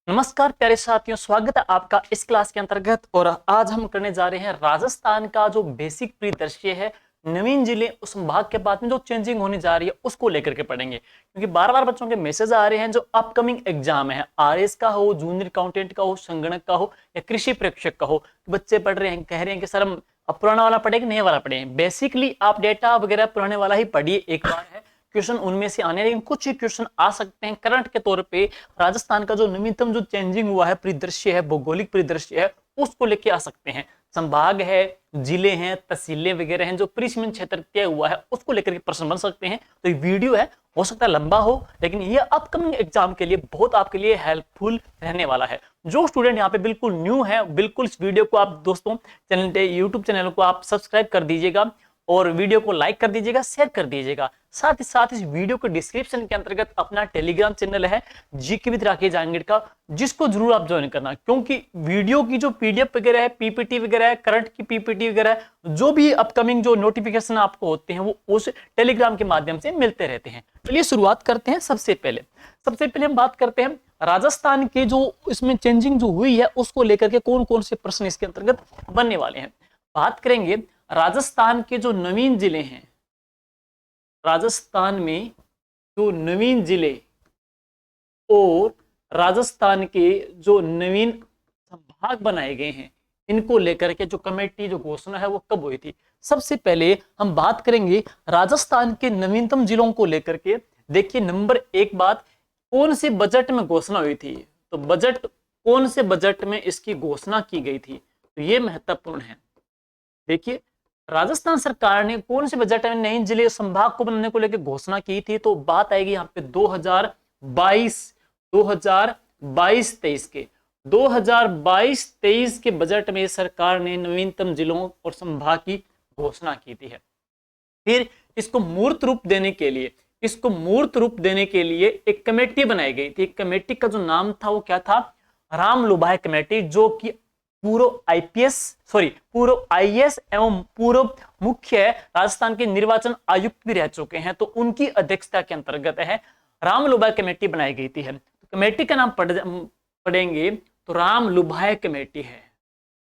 नमस्कार प्यारे साथियों, स्वागत है आपका इस क्लास के अंतर्गत। और आज हम करने जा रहे हैं राजस्थान का जो बेसिक परिदृश्य है, नवीन जिले उस संभाग के बाद में जो चेंजिंग होने जा रही है उसको लेकर के पढ़ेंगे। क्योंकि बार बार बच्चों के मैसेज आ रहे हैं जो अपकमिंग एग्जाम है, आरएस का हो, जूनियर अकाउंटेंट का हो, संगणक का हो या कृषि प्रेक्षक का हो, बच्चे पढ़ रहे हैं, कह रहे हैं कि सर हम अब पुराना वाला पढ़े कि नया वाला पढ़े। बेसिकली आप डेटा वगैरह पुराने वाला ही पढ़िए, एक बार है क्वेश्चन उनमें से आने, लेकिन कुछ ही क्वेश्चन आ सकते हैं करंट के तौर पे। राजस्थान का जो नवीनतम जो चेंजिंग हुआ है, परिदृश्य है, भौगोलिक परिदृश्य है, उसको लेके आ सकते हैं। संभाग है, जिले हैं, तहसीलें वगैरह हैं, जो परिसीमन क्षेत्र तय हुआ है उसको लेकर के प्रश्न बन सकते हैं। तो ये वीडियो है, हो सकता है लंबा हो, लेकिन ये अपकमिंग एग्जाम के लिए बहुत आपके लिए हेल्पफुल रहने वाला है। जो स्टूडेंट यहाँ पे बिल्कुल न्यू है, बिल्कुल इस वीडियो को आप दोस्तों चैनल यूट्यूब चैनल को आप सब्सक्राइब कर दीजिएगा और वीडियो को लाइक कर दीजिएगा, शेयर कर दीजिएगा। साथ ही साथ इस वीडियो के डिस्क्रिप्शन के अंतर्गत अपना टेलीग्राम चैनल है जीके विद राकेश जांगीड़ का, जिसको जरूर आप ज्वाइन करना। क्योंकि वीडियो की जो पीडीएफ वगैरह है, पीपीटी वगैरह है, करंट की पीपीटी वगैरह है, जो भी अपकमिंग जो नोटिफिकेशन आपको होते हैं वो उस टेलीग्राम के माध्यम से मिलते रहते हैं। चलिए शुरुआत करते हैं। सबसे पहले हम बात करते हैं राजस्थान के जो इसमें चेंजिंग जो हुई है उसको लेकर के कौन कौन से प्रश्न इसके अंतर्गत बनने वाले हैं। बात करेंगे राजस्थान के जो नवीन जिले हैं, राजस्थान में जो नवीन जिले और राजस्थान के जो नवीन संभाग बनाए गए हैं, इनको लेकर के जो कमेटी जो घोषणा है वो कब हुई थी। सबसे पहले हम बात करेंगे राजस्थान के नवीनतम जिलों को लेकर के। देखिए, नंबर एक बात, कौन से बजट में घोषणा हुई थी, तो बजट कौन से बजट में इसकी घोषणा की गई थी, तो ये महत्वपूर्ण है। देखिए, राजस्थान सरकार ने कौन से बजट में नए जिले संभाग को बनाने को लेकर घोषणा की थी, तो बात आएगी यहाँ पे 2022-23 के 2022-23 के बजट में सरकार ने नवीनतम जिलों और संभाग की घोषणा की थी है। फिर इसको मूर्त रूप देने के लिए एक कमेटी बनाई गई थी। कमेटी का जो नाम था वो क्या था, राम लुभाय कमेटी, जो कि पूर्व आईएएस एवं पूर्व मुख्य राजस्थान के निर्वाचन आयुक्त भी रह चुके हैं, तो उनकी अध्यक्षता के अंतर्गत है राम लुभाय कमेटी बनाई गई थी है। तो कमेटी का नाम पढ़ेंगे तो राम लुभाय कमेटी है।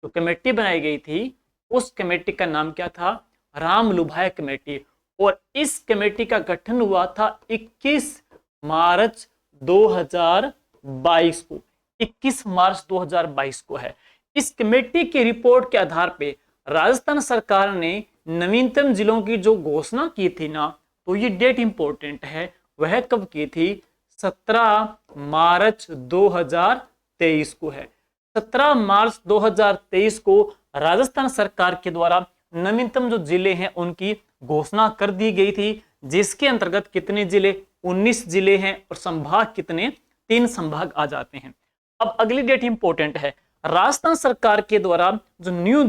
तो कमेटी बनाई गई थी, उस कमेटी का नाम क्या था, राम लुभाय कमेटी। और इस कमेटी का गठन हुआ था 21 मार्च 2022 को, 21 मार्च 2022 को है। इस कमेटी की रिपोर्ट के आधार पे राजस्थान सरकार ने नवीनतम जिलों की जो घोषणा की थी ना, तो ये डेट इंपॉर्टेंट है, वह कब की थी, 17 मार्च 2023 को है। 17 मार्च 2023 को राजस्थान सरकार के द्वारा नवीनतम जो जिले हैं उनकी घोषणा कर दी गई थी, जिसके अंतर्गत कितने जिले, 19 जिले हैं, और संभाग कितने, 3 संभाग आ जाते हैं। अब अगली डेट इंपॉर्टेंट है, राजस्थान सरकार के द्वारा जो न्यू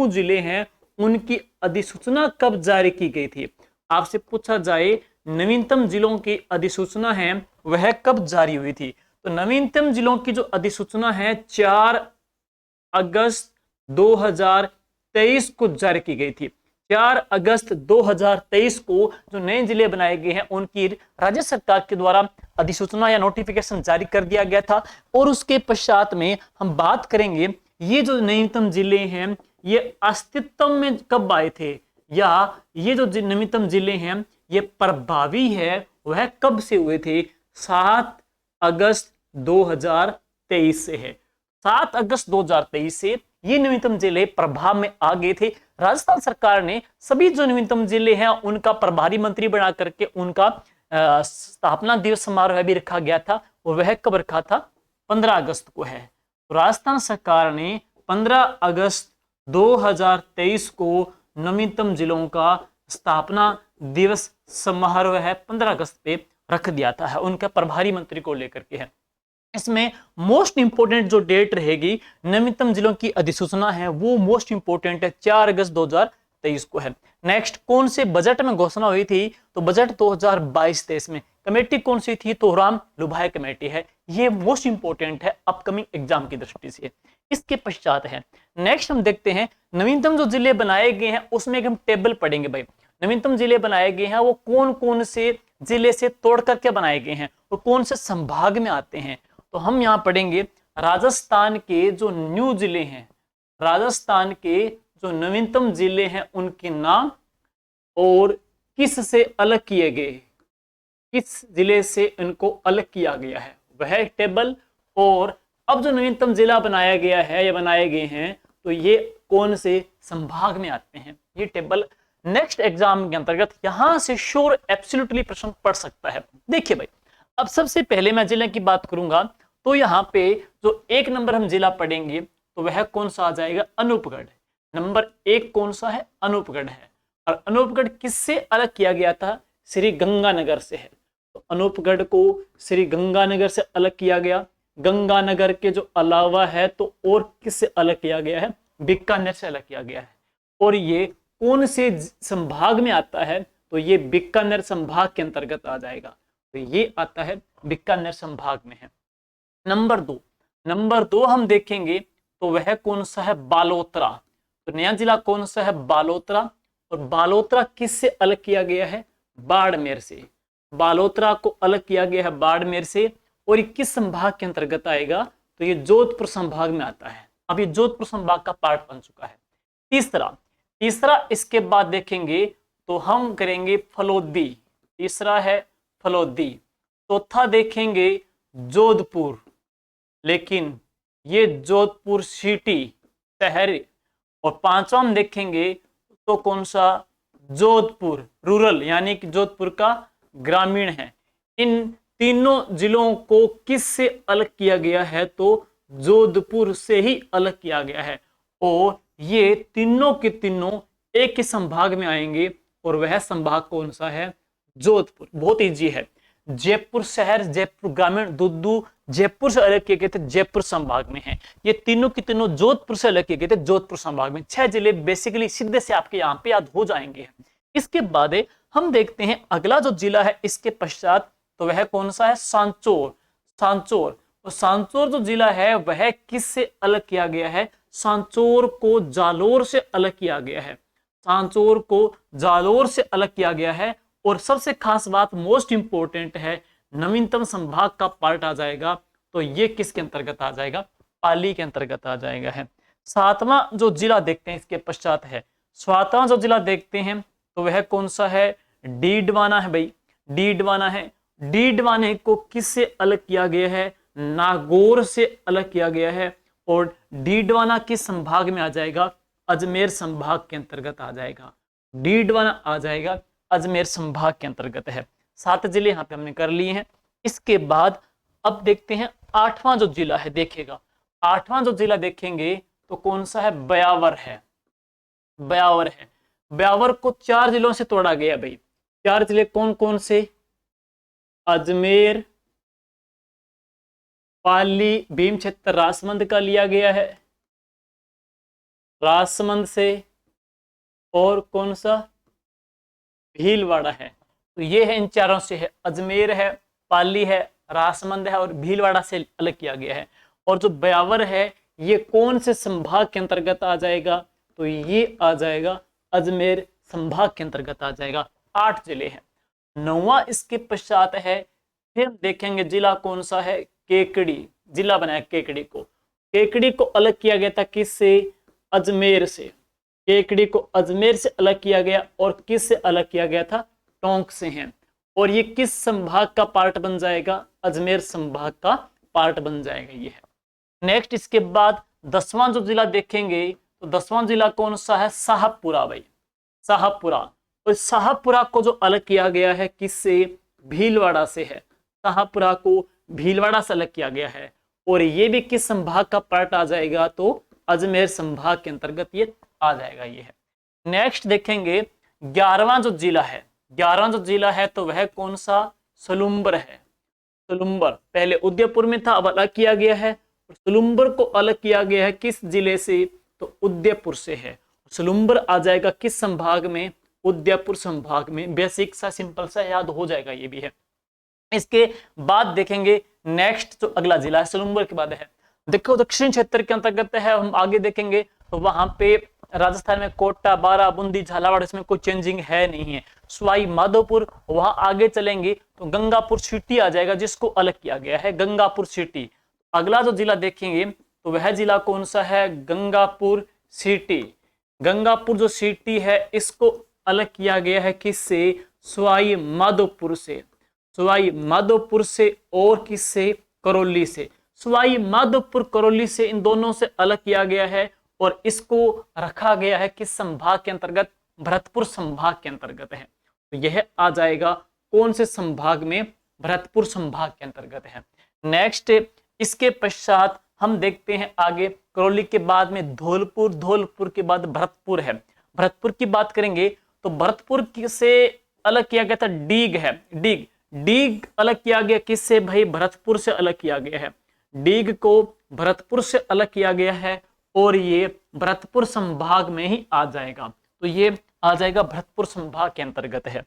जिले हैं उनकी अधिसूचना कब जारी की गई थी। आपसे पूछा जाए नवीनतम जिलों की अधिसूचना है वह कब जारी हुई थी, तो नवीनतम जिलों की जो अधिसूचना है 4 अगस्त 2023 को जारी की गई थी। 4 अगस्त 2023 को जो नए जिले बनाए गए हैं उनकी राज्य सरकार के द्वारा अधिसूचना या नोटिफिकेशन जारी कर दिया गया था। और उसके पश्चात में हम बात करेंगे ये जो नवीनतम जिले हैं ये अस्तित्व में कब आए थे, या ये जो नवीनतम जिले हैं ये प्रभावी है वह कब से हुए थे, 7 अगस्त 2023 से है। 7 अगस्त 2023 से ये नवीनतम जिले प्रभाव में आ गए थे। राजस्थान सरकार ने सभी जो नवीनतम जिले हैं उनका प्रभारी मंत्री बना करके उनका स्थापना दिवस समारोह भी रखा गया था, और वह कब रखा था, 15 अगस्त को है। तो राजस्थान सरकार ने 15 अगस्त 2023 को नवीनतम जिलों का स्थापना दिवस समारोह है 15 अगस्त पे रख दिया था, है उनका प्रभारी मंत्री को लेकर के है। इसमें मोस्ट इंपोर्टेंट जो डेट रहेगी नवीनतम जिलों की अधिसूचना है वो मोस्ट इंपोर्टेंट है, 4 अगस्त 2023 को है। नेक्स्ट, कौन से बजट में घोषणा हुई थी, तो बजट 2022-23 में। कमेटी कौन सी थी, तो राम लुभाय कमेटी है। ये मोस्ट इंपोर्टेंट है अपकमिंग एग्जाम की दृष्टि से। इसके पश्चात है नेक्स्ट हम देखते हैं नवीनतम जो जिले बनाए गए हैं उसमें एक हम टेबल पढ़ेंगे भाई। नवीनतम जिले बनाए गए हैं वो कौन कौन से जिले से तोड़ करके बनाए गए हैं, वो कौन से संभाग में आते हैं? तो हम यहाँ पढ़ेंगे राजस्थान के जो न्यू जिले हैं, राजस्थान के जो नवीनतम जिले हैं उनके नाम और किस से अलग किए गए, किस जिले से इनको अलग किया गया है वह टेबल। और अब जो नवीनतम जिला बनाया गया है या बनाए गए हैं तो ये कौन से संभाग में आते हैं, ये टेबल नेक्स्ट एग्जाम के अंतर्गत यहां से श्योर एब्सोल्युटली प्रश्न पढ़ सकता है। देखिए भाई, अब सबसे पहले मैं जिले की बात करूंगा तो यहाँ पे जो 1 नंबर हम जिला पढ़ेंगे तो वह कौन सा आ जाएगा, अनूपगढ़। नंबर 1 कौन सा है, अनूपगढ़ है। और अनूपगढ़ किससे अलग किया गया था, श्री गंगानगर से है। तो अनूपगढ़ को श्री गंगानगर से अलग किया गया। गंगानगर के जो अलावा है तो और किससे अलग किया गया है, बीकानेर से अलग किया गया है। और ये कौन से संभाग में आता है, तो ये बीकानेर संभाग के अंतर्गत आ जाएगा। तो ये आता है बीकानेर संभाग में है। नंबर 2 हम देखेंगे तो वह कौन सा है, बालोतरा। तो नया जिला कौन सा है, बालोतरा। और बालोतरा किससे अलग किया गया है, बाड़मेर से। बालोतरा को अलग किया गया है बाड़मेर से। और ये किस संभाग के अंतर्गत आएगा, तो ये जोधपुर संभाग में आता है। अब ये जोधपुर संभाग का पार्ट बन चुका है। तीसरा इसके बाद देखेंगे तो हम करेंगे फलोदी। तीसरा है फलोदी। चौथा देखेंगे जोधपुर, लेकिन ये जोधपुर सिटी शहर। और 5वां हम देखेंगे तो कौन सा, जोधपुर रूरल, यानी कि जोधपुर का ग्रामीण है। इन तीनों जिलों को किस से अलग किया गया है, तो जोधपुर से ही अलग किया गया है। और ये तीनों के तीनों एक ही संभाग में आएंगे और वह संभाग कौन सा है, जोधपुर। बहुत इजी है। जयपुर शहर, जयपुर ग्रामीण, दुद्दू जयपुर से अलग किए गए थे, जयपुर संभाग में है। ये तीनों के तीनों जोधपुर से अलग किए गए थे, जोधपुर संभाग में। 6 जिले बेसिकली सीधे से आपके यहाँ पे याद हो जाएंगे। इसके बाद हम देखते हैं अगला जो जिला है इसके पश्चात, तो वह कौन सा है, सांचौर। और सांचौर जो जिला है वह किससे अलग किया गया है, सांचौर को जालोर से अलग किया गया है। सांचौर को जालोर से अलग किया गया है। और सबसे खास बात, मोस्ट इंपोर्टेंट है, नवीनतम संभाग का पार्ट आ जाएगा। तो ये किसके अंतर्गत आ जाएगा, पाली के अंतर्गत आ जाएगा है। 7वां जो जिला देखते हैं इसके पश्चात है, 7वां जो जिला देखते हैं तो वह कौन सा है, डीडवाना है भाई, डीडवाना है। डीडवाने को किससे अलग किया गया है, नागौर से अलग किया गया है। और डीडवाना किस संभाग में आ जाएगा, अजमेर संभाग के अंतर्गत आ जाएगा। डीडवाना आ जाएगा अजमेर संभाग के अंतर्गत है। 7 जिले यहाँ पे हमने कर लिए हैं। इसके बाद अब देखते हैं 8वां जो जिला है, देखिएगा 8वां जो जिला देखेंगे तो कौन सा है, ब्यावर है। ब्यावर को 4 जिलों से तोड़ा गया भाई। 4 जिले कौन कौन से, अजमेर, पाली, भीमक्षेत्र, राजसमंद का लिया गया है, राजसमंद से। और कौन सा, भीलवाड़ा है। तो ये है इन चारों से है, अजमेर है, पाली है, राजसमंद है और भीलवाड़ा से अलग किया गया है। और जो ब्यावर है ये कौन से संभाग के अंतर्गत आ जाएगा, तो ये आ जाएगा अजमेर संभाग के अंतर्गत आ जाएगा। 8 जिले हैं। 9वां इसके पश्चात है, फिर देखेंगे जिला कौन सा है, केकड़ी। जिला बनाया केकड़ी को। केकड़ी को अलग किया गया था किससे, अजमेर से। केकड़ी को अजमेर से अलग किया गया। और किस से अलग किया गया था, टोंक से हैं। और ये किस संभाग का पार्ट बन जाएगा, अजमेर संभाग का पार्ट बन जाएगा ये है। नेक्स्ट इसके बाद 10वां जो जिला देखेंगे तो 10वां जिला कौन सा है, शाहपुरा भाई, शाहपुरा। और शाहपुरा को जो अलग किया गया है किससे, भीलवाड़ा से है। शाहपुरा को भीलवाड़ा से अलग किया गया है। और ये भी किस संभाग का पार्ट आ जाएगा, तो अजमेर संभाग के अंतर्गत ये आ जाएगा ये है। नेक्स्ट देखेंगे 11वां जो जिला है, 11वां जो जिला है तो वह कौन सा, सलुम्बर है। सलुम्बर पहले उदयपुर में था, अब अलग किया गया है। सलुम्बर को अलग किया गया है किस जिले से, तो उदयपुर से है। सलुम्बर आ जाएगा किस संभाग में, उदयपुर संभाग में। बेसिक सा सिंपल सा याद हो जाएगा ये भी है। इसके बाद देखेंगे नेक्स्ट जो अगला जिला है सलुम्बर के बाद है, देखो दक्षिण क्षेत्र के अंतर्गत है। हम आगे देखेंगे तो वहां पे राजस्थान में कोटा, बारा, बूंदी, झालावाड़, इसमें कोई चेंजिंग है नहीं है। सवाई माधोपुर, वहां आगे चलेंगे तो गंगापुर सिटी आ जाएगा, जिसको अलग किया गया है गंगापुर सिटी। अगला जो जिला देखेंगे तो वह जिला कौन सा है, गंगापुर सिटी। गंगापुर जो सिटी है इसको अलग किया गया है किससे, सवाई माधोपुर से। सवाई माधोपुर से और किससे, करौली से। सवाई माधोपुर करौली से, इन दोनों से अलग किया गया है और इसको रखा गया है किस संभाग के अंतर्गत, भरतपुर संभाग के अंतर्गत है। तो यह आ जाएगा कौन से संभाग में, भरतपुर संभाग के अंतर्गत है। नेक्स्ट इसके पश्चात हम देखते हैं आगे, करौली के बाद में धौलपुर, धौलपुर के बाद भरतपुर है। भरतपुर की बात करेंगे तो भरतपुर से अलग किया गया था डीग है, डीग। डीग अलग किया गया किससे भाई, भरतपुर से अलग किया गया है। डीग को भरतपुर से अलग किया गया है और ये भरतपुर संभाग में ही आ जाएगा। तो ये आ जाएगा भरतपुर संभाग के अंतर्गत है।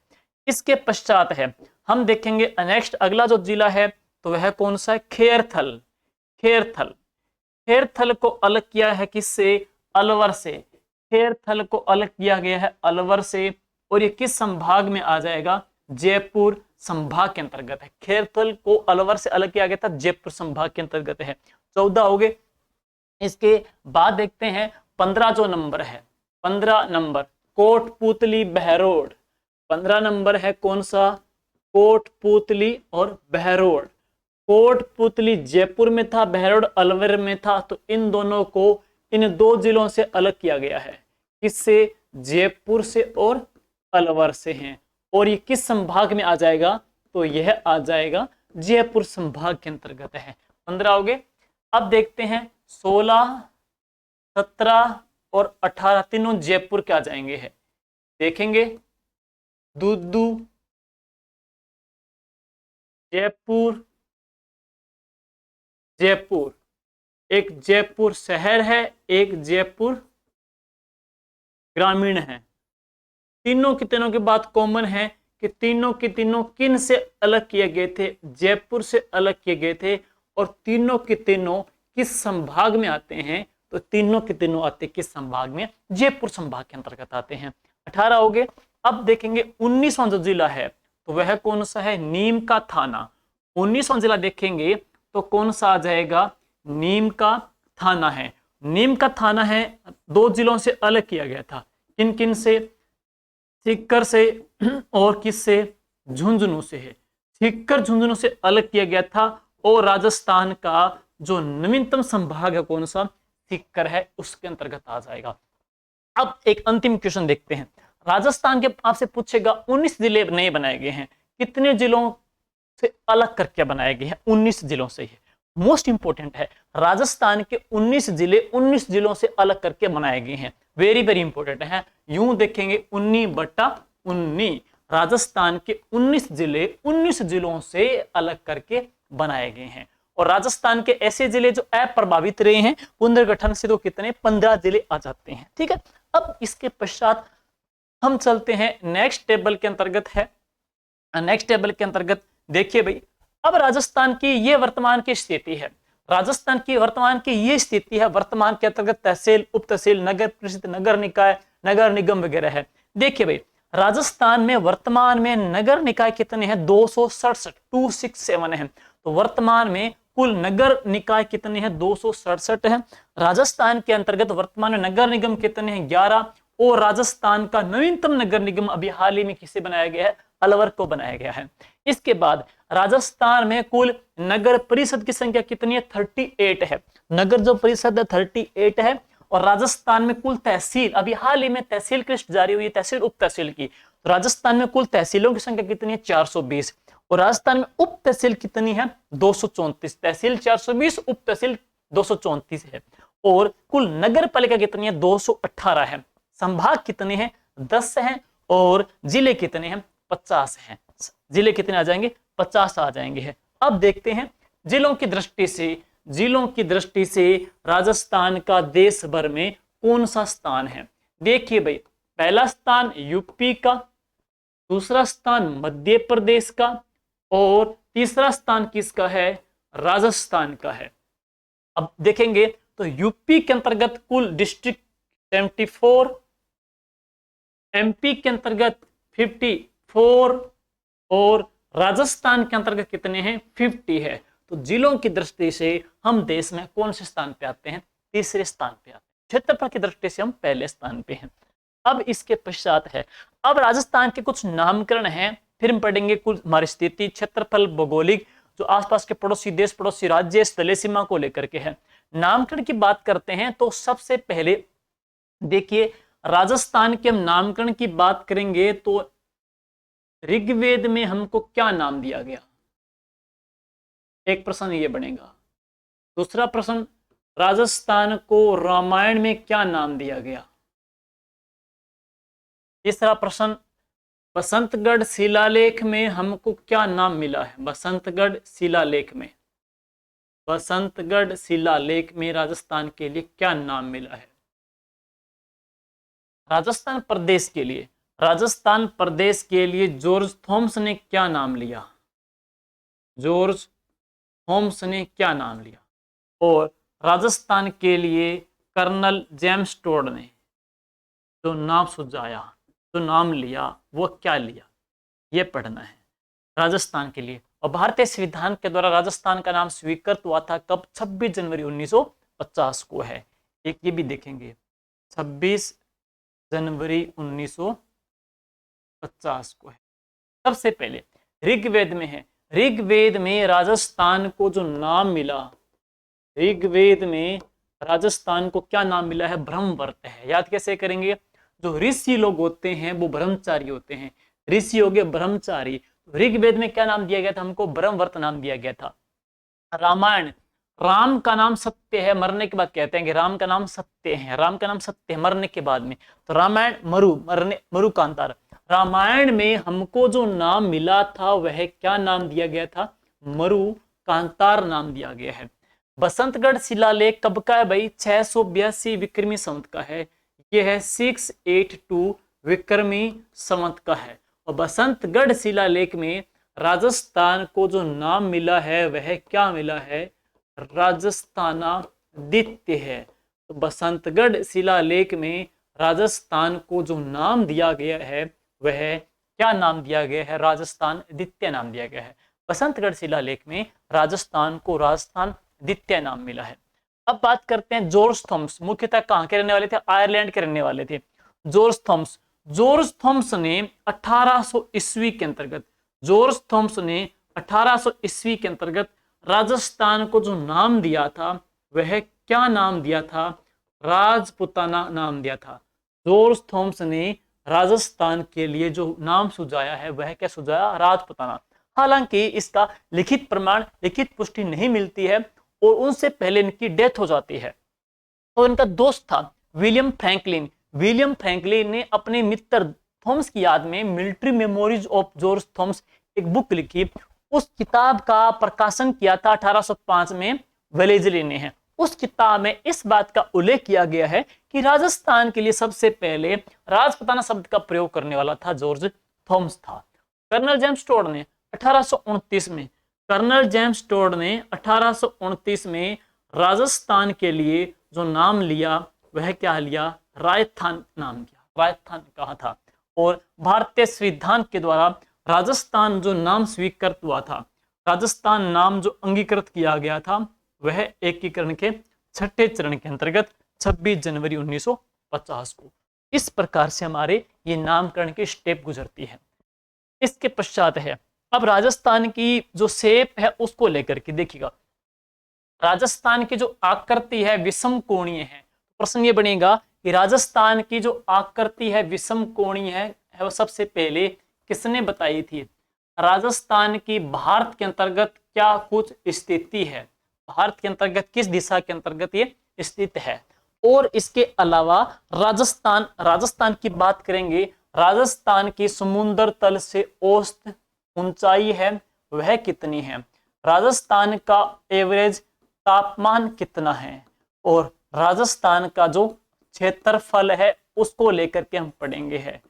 इसके पश्चात है हम देखेंगे नेक्स्ट अगला जो जिला है तो वह कौन सा है, खेरथल। खेरथल, खेरथल को अलग किया है किससे, अलवर से। खेरथल को अलग किया गया है अलवर से और ये किस संभाग में आ जाएगा, जयपुर संभाग के अंतर्गत है। खेरथल को अलवर से अलग किया गया था, जयपुर संभाग के अंतर्गत है। 14 हो गए। इसके बाद देखते हैं 15 जो नंबर है, 15 नंबर कोटपुतली बहरोड। 15 नंबर है कौन सा, कोटपुतली और बहरोड। कोटपुतली जयपुर में था, बहरोड अलवर में था। तो इन दोनों को इन दो जिलों से अलग किया गया है, किससे, जयपुर से और अलवर से हैं। और ये किस संभाग में आ जाएगा, तो यह आ जाएगा जयपुर संभाग के अंतर्गत है। 15 हो गए। अब देखते हैं 16, 17 और 18 तीनों जयपुर के आ जाएंगे है। देखेंगे दूदू, जयपुर, जयपुर, एक जयपुर शहर है, एक जयपुर ग्रामीण है। तीनों की तीनों की बात कॉमन है कि तीनों के तीनों किन से अलग किए गए थे, जयपुर से अलग किए गए थे। और तीनों के तीनों किस संभाग में आते हैं, तो तीनों के तीनों आते किस संभाग में, जयपुर संभाग के अंतर्गत आते हैं। 18 हो गए। अब देखेंगे 19वां जो जिला है तो वह कौन सा है, नीम का थाना। 19वां जिला देखेंगे तो कौन सा आ जाएगा, नीम का थाना है। नीम का थाना है, दो जिलों से अलग किया गया था, किन किन से, सीकर से और किससे, झुंझुनू से है। सीकर झुंझुनू से अलग किया गया था और राजस्थान का जो नवीनतम संभाग है कौन सा, सीकर है, उसके अंतर्गत आ जाएगा। अब एक अंतिम क्वेश्चन देखते हैं। राजस्थान के आपसे पूछेगा 19 जिले नए बनाए गए हैं, कितने जिलों से अलग करके बनाए गए हैं, 19 जिलों से ही। मोस्ट इंपोर्टेंट है, राजस्थान के 19 जिले 19 जिलों से अलग करके बनाए गए हैं। वेरी वेरी इंपॉर्टेंट है। यूं देखेंगे 19/19, राजस्थान के 19 जिले 19 जिलों से अलग करके बनाए गए हैं। और राजस्थान के ऐसे जिले जो अप्रभावित रहे हैं पुनर्गठन से, तो कितने, 15 जिले आ जाते हैं। ठीक है। अब इसके पश्चात हम चलते हैं नेक्स्ट टेबल के अंतर्गत है। नेक्स्ट टेबल के अंतर्गत देखिए भाई, अब राजस्थान की ये वर्तमान की स्थिति है। राजस्थान की वर्तमान की ये स्थिति है, वर्तमान के अंतर्गत तहसील, उप तहसील, नगर परिषद, नगर निकाय, नगर निगम वगैरह है। देखिए भाई, राजस्थान में वर्तमान में नगर निकाय कितने हैं, 267, 267 है। तो वर्तमान में कुल नगर निकाय कितने हैं, 267 है। राजस्थान के अंतर्गत वर्तमान में नगर निगम कितने हैं, 11। और राजस्थान का नवीनतम नगर निगम अभी हाल ही में किसे बनाया गया है, अलवर को बनाया गया है। इसके बाद राजस्थान में कुल नगर परिषद की संख्या कितनी है, 38 है। नगर जो परिषद है 38 है। और राजस्थान में कुल तहसील, अभी हाल ही में तहसील की लिस्ट जारी हुई है, तहसील उप तहसील की। तो राजस्थान में कुल तहसीलों की संख्या कितनी है, 420। और राजस्थान में उप तहसील कितनी है, 234। तहसील 420, उप तहसील 234 है। और कुल नगर पालिका कितनी है, 218 है। संभाग कितने हैं, 10 हैं। और जिले कितने हैं, 50 हैं। जिले कितने आ जाएंगे, 50 आ जाएंगे। अब देखते हैं जिलों की दृष्टि से, जिलों की दृष्टि से राजस्थान का देश भर में कौन सा स्थान है। देखिए भाई, पहला स्थान यूपी का, दूसरा स्थान मध्य प्रदेश का और तीसरा स्थान किसका है, राजस्थान का है। अब देखेंगे तो यूपी के अंतर्गत कुल डिस्ट्रिक्ट 74, एमपी के अंतर्गत 54 और राजस्थान के अंतर्गत कितने हैं? 50 है। तो जिलों की दृष्टि से हम देश में कौन से स्थान पे आते हैं? तीसरे स्थान पे आते हैं। क्षेत्रफल की दृष्टि से हम पहले स्थान पे हैं। अब इसके पश्चात है, अब राजस्थान के कुछ नामकरण हैं, फिर हम पढ़ेंगे कुल हमारी स्थिति, क्षेत्रफल, भौगोलिक, जो आसपास के पड़ोसी देश, पड़ोसी राज्य, स्थलीय सीमा को लेकर के है। नामकरण की बात करते हैं तो सबसे पहले देखिए, राजस्थान के हम नामकरण की बात करेंगे तो ऋग्वेद में हमको क्या नाम दिया गया? एक प्रश्न ये बनेगा। दूसरा प्रश्न, राजस्थान को रामायण में क्या नाम दिया गया? तीसरा प्रश्न, बसंतगढ़ शिलालेख में हमको क्या नाम मिला है? बसंतगढ़ शिलालेख में, बसंतगढ़ शिलालेख में राजस्थान के लिए क्या नाम मिला है? राजस्थान प्रदेश के लिए, राजस्थान प्रदेश के लिए जॉर्ज थॉमस ने क्या नाम लिया? जॉर्ज थॉमस ने क्या नाम लिया? और राजस्थान के लिए कर्नल जेम्स टोड ने जो नाम सुझाया, जो नाम लिया, वो क्या लिया? ये पढ़ना है राजस्थान के लिए। और भारतीय संविधान के द्वारा राजस्थान का नाम स्वीकृत हुआ था कब? 26 जनवरी 1950 को है। एक ये भी देखेंगे, 26 जनवरी 1950 को है। सबसे पहले ऋग्वेद में है, ऋग्वेद में राजस्थान को जो नाम मिला, ऋग्वेद में राजस्थान को क्या नाम मिला है? ब्रह्मवर्त है। याद कैसे करेंगे? जो ऋषि लोग होते हैं वो ब्रह्मचारी होते हैं, ऋषि हो गए ब्रह्मचारी। ऋग्वेद में क्या नाम दिया गया था हमको? ब्रह्मवर्त नाम दिया गया था। रामायण, राम का नाम सत्य है, मरने के बाद कहते हैं कि राम का नाम सत्य है, राम का नाम सत्य है मरने के बाद में। तो रामायण मरु, मरने मरु कांतार। रामायण में हमको जो नाम मिला था वह क्या नाम दिया गया था? मरु कांतार नाम दिया गया है। बसंतगढ़ शिलालेख कब का है भाई? 682 विक्रमी संवत का है। यह है 682 विक्रमी संवत का है। और बसंतगढ़ शिलालेख में राजस्थान को जो नाम मिला है वह क्या मिला है? राजस्थानादित्य है। तो बसंतगढ़ शिलालेख में राजस्थान को जो नाम दिया गया है वह क्या नाम दिया गया है? राजस्थानादित्य नाम दिया गया है। बसंतगढ़ शिलालेख में राजस्थान को राजस्थानादित्य नाम मिला है। अब बात करते हैं जॉर्ज थॉमस, मुख्यतः कहां के रहने वाले थे? आयरलैंड के रहने वाले थे। जॉर्ज थॉमस, जॉर्ज थॉमस ने 1800 ईस्वी के अंतर्गत, जॉर्ज थॉमस ने 1800 ईस्वी के अंतर्गत राजस्थान को जो नाम दिया था वह क्या नाम दिया था? राजपुताना नाम दिया था। जॉर्ज थॉमस ने राजस्थान के लिए जो नाम सुझाया है वह क्या सुझाया? राजपुताना। हालांकि इसका लिखित प्रमाण, लिखित पुष्टि नहीं मिलती है और उनसे पहले इनकी डेथ हो जाती है। तो इनका दोस्त था विलियम फ्रैंकलिन। विलियम फ्रैंकलिन ने अपने मित्र थॉमस की याद में military memories of George Thomas एक बुक लिखी। उस किताब का प्रकाशन किया था 1805 में वेलेजली ने है। उस किताब में इस बात का उल्लेख किया गया है कि राजस्थान के लिए सबसे पहले राजपुताना शब्द का प्रयोग करने वाला था जॉर्ज थॉमस था। कर्नल जेम्स टोड ने 1829 में, कर्नल जेम्स टोड ने 1829 में राजस्थान के लिए जो नाम लिया वह क्या लिया? राजस्थान नाम किया, राजस्थान कहा था। और भारतीय संविधान के द्वारा राजस्थान जो नाम स्वीकृत हुआ था, राजस्थान नाम जो अंगीकृत किया गया था वह एकीकरण के छठे चरण के अंतर्गत 26 जनवरी 1950 को। इस प्रकार से हमारे ये नामकरण की स्टेप गुजरती है। इसके पश्चात है अब राजस्थान की जो शेप है उसको लेकर के देखिएगा। राजस्थान की जो आकृति है विषम कोणीय है। प्रश्न ये बनेगा कि राजस्थान की जो आकृति है विषम कोणीय है वो सबसे पहले किसने बताई थी? राजस्थान की भारत के अंतर्गत क्या कुछ स्थिति है? भारत के अंतर्गत किस दिशा के अंतर्गत ये स्थित है? और इसके अलावा राजस्थान की बात करेंगे, राजस्थान की समुद्र तल से औसत ऊंचाई है वह कितनी है? राजस्थान का एवरेज तापमान कितना है? और राजस्थान का जो क्षेत्रफल है उसको लेकर के हम पढ़ेंगे है।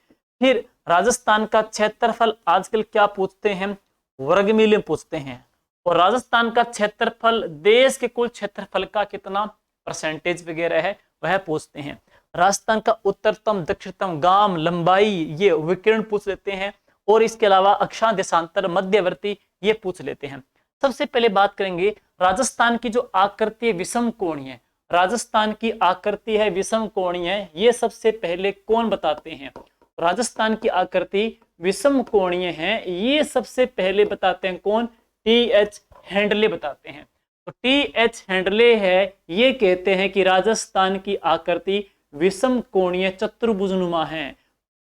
फिर राजस्थान का क्षेत्रफल आजकल क्या पूछते हैं? वर्ग मील में पूछते हैं। और राजस्थान का क्षेत्रफल देश के कुल क्षेत्रफल का कितना परसेंटेज वगैरह है वह पूछते हैं। राजस्थान का उत्तरतम दक्षिणतम गांव, लंबाई, ये विकिरण पूछ लेते हैं, और इसके अलावा अक्षांश, देशांतर, मध्यवर्ती ये पूछ लेते हैं। सबसे पहले बात करेंगे राजस्थान की जो आकृति विषम कोणीय, राजस्थान की आकृति है विषम कोणीय, ये सबसे पहले कौन बताते हैं? राजस्थान की आकृति विषम कोणीय है, ये सबसे पहले बताते हैं कौन? टी.एच. हैंडले बताते हैं। तो टी.एच. हैंडले है, ये कहते हैं कि राजस्थान की आकृति विषम कोणीय चतुर्भुजनुमा है।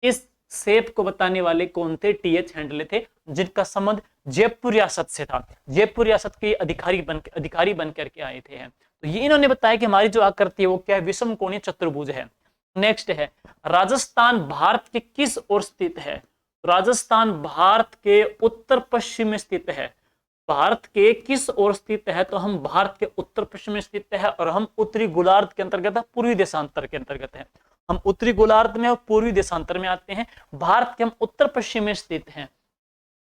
इस शेप को बताने वाले कौन थे? टी.एच. हैंडले थे, जिनका संबंध जयपुर रियासत से था। जयपुर रियासत के अधिकारी बन करके आए थे। तो ये इन्होंने बताया कि हमारी जो आकृति है वो क्या है? विषम कोणीय चतुर्भुज है। नेक्स्ट है, राजस्थान भारत के किस ओर स्थित है? राजस्थान भारत के उत्तर पश्चिम में स्थित है। भारत के किस ओर स्थित है? तो हम भारत के उत्तर पश्चिम में स्थित है, और हम उत्तरी गोलार्ध के अंतर्गत है, पूर्वी देशांतर के अंतर्गत है। हम उत्तरी गोलार्ध में और पूर्वी देशांतर में आते हैं। भारत के हम उत्तर पश्चिम में स्थित हैं।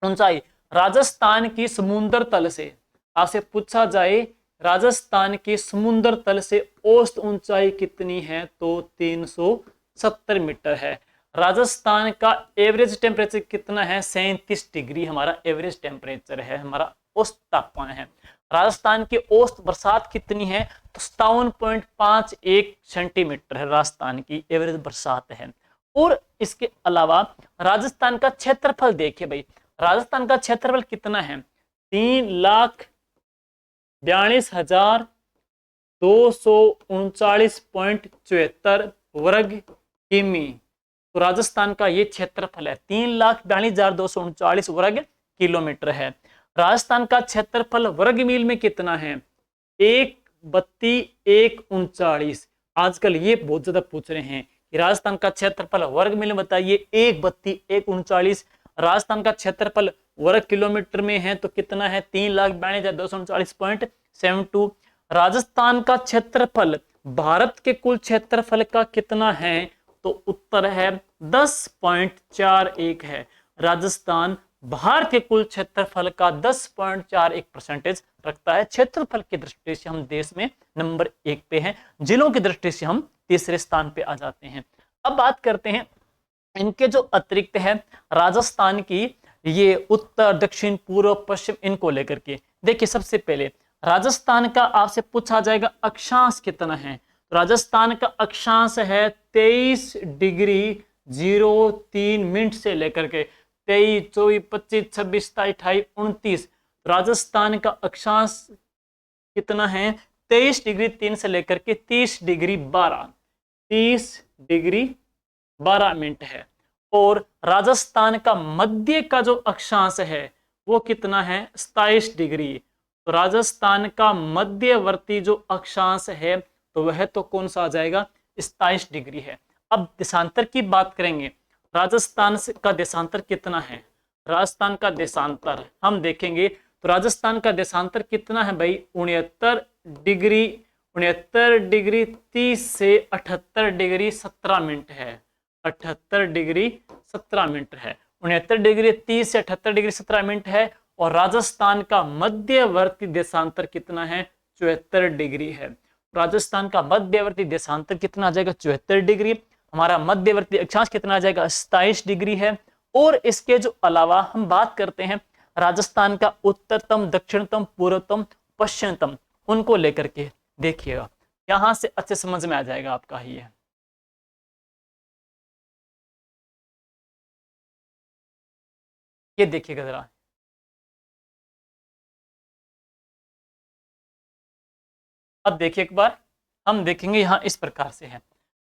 ऊंचाई, राजस्थान की समुद्र तल से, आपसे पूछा जाए राजस्थान की समुद्र तल से औसत ऊंचाई कितनी है? तो 370 मीटर है। राजस्थान का एवरेज टेम्परेचर कितना है? 37 डिग्री हमारा एवरेज टेम्परेचर है, हमारा औसत तापमान है। राजस्थान की औसत बरसात कितनी है? तो 57.51 सेंटीमीटर है राजस्थान की एवरेज बरसात है। और इसके अलावा राजस्थान का क्षेत्रफल देखिए भाई, राजस्थान का क्षेत्रफल कितना है? 3,42,239.74 वर्ग किमी। तो राजस्थान का ये क्षेत्रफल है, 3,42,239 वर्ग किलोमीटर है। राजस्थान का क्षेत्रफल वर्ग मील में कितना है? 1/32,139। आजकल ये बहुत ज्यादा पूछ रहे हैं कि राजस्थान का क्षेत्रफल वर्ग मील में बताइए। 1/32,139 राजस्थान का क्षेत्रफल वर्ग किलोमीटर में है तो कितना है? 3,42,239.72। राजस्थान का क्षेत्रफल भारत के कुल क्षेत्रफल का कितना है? तो उत्तर है 10.41 है। राजस्थान भारत के कुल क्षेत्रफल का 10.41% रखता है। क्षेत्रफल की दृष्टि से हम देश में नंबर 1 पे हैं, जिलों की दृष्टि से हम तीसरे स्थान पे आ जाते हैं। अब बात करते हैं इनके जो अतिरिक्त है राजस्थान की, ये उत्तर, दक्षिण, पूर्व, पश्चिम, इनको लेकर के देखिए। सबसे पहले राजस्थान का आपसे पूछा जाएगा अक्षांश कितना है। राजस्थान का अक्षांश है 23°03' से लेकर के 23, 24, 25, 26, 27, 28, 29। राजस्थान का अक्षांश कितना है? 23°03 से लेकर के 30°12' है। और राजस्थान का मध्य का जो अक्षांश है वो कितना है? 27 डिग्री। तो राजस्थान का मध्यवर्ती जो अक्षांश है तो वह तो कौन सा आ जाएगा? 27 डिग्री है। अब देशांतर की बात करेंगे, राजस्थान का देशांतर कितना है? राजस्थान का देशांतर हम देखेंगे तो राजस्थान का देशांतर कितना है भाई? 69°30 से 78°17' है। 78°17' है। 69°30 से 78°17' है। और राजस्थान का मध्यवर्ती देशांतर कितना है? 74 डिग्री है। राजस्थान का मध्यवर्ती देशांतर कितना आ जाएगा? 74 डिग्री। हमारा मध्यवर्ती अक्षांश कितना आ जाएगा? 27 डिग्री है। और इसके जो अलावा हम बात करते हैं राजस्थान का उत्तरतम, दक्षिणतम, पूर्वतम, पश्चिमतम, उनको लेकर के देखिएगा, यहां से अच्छे समझ में आ जाएगा आपका ही है। ये देखिएगा जरा, अब देखिए एक बार हम देखेंगे यहां इस प्रकार से है।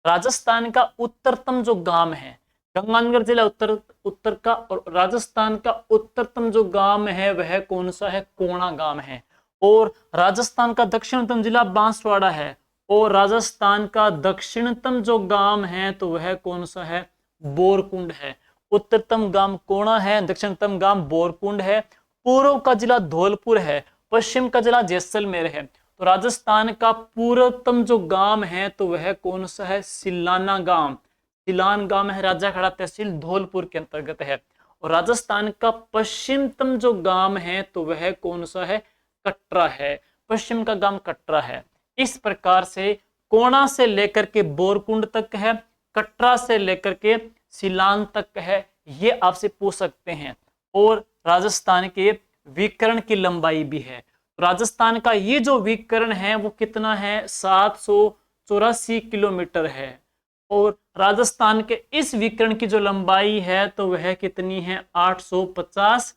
राजस्थान का उत्तरतम जो गांव है, गंगानगर जिला उत्तर का, और राजस्थान का उत्तरतम जो गांव है वह कौन सा है? कोणा गांव है। और राजस्थान का दक्षिणतम जिला बांसवाड़ा है। और राजस्थान का दक्षिणतम जो गांव है तो वह कौन सा है? बोरकुंड है। उत्तरतम गांव कोणा है, दक्षिणतम गांव बोरकुंड है, पूर्व का जिला धौलपुर है, पश्चिम का जिला जैसलमेर है। तो राजस्थान का पूर्वतम जो गांव है तो वह कौन सा है? सिलाना गांव। सिलान गांव है, राजाखड़ा तहसील धौलपुर के अंतर्गत है। और राजस्थान का पश्चिमतम जो गांव है तो वह कौन सा है? कटरा है। पश्चिम का गांव कटरा है। इस प्रकार से कोणा से लेकर के बोरकुंड तक है, कटरा से लेकर के सिलान तक है, ये आपसे पूछ सकते हैं। और राजस्थान के विकर्ण की लंबाई भी है। राजस्थान का ये जो विकर्ण है वो कितना है, 784 किलोमीटर है। और राजस्थान के इस विकर्ण की जो लंबाई है तो वह कितनी है, 850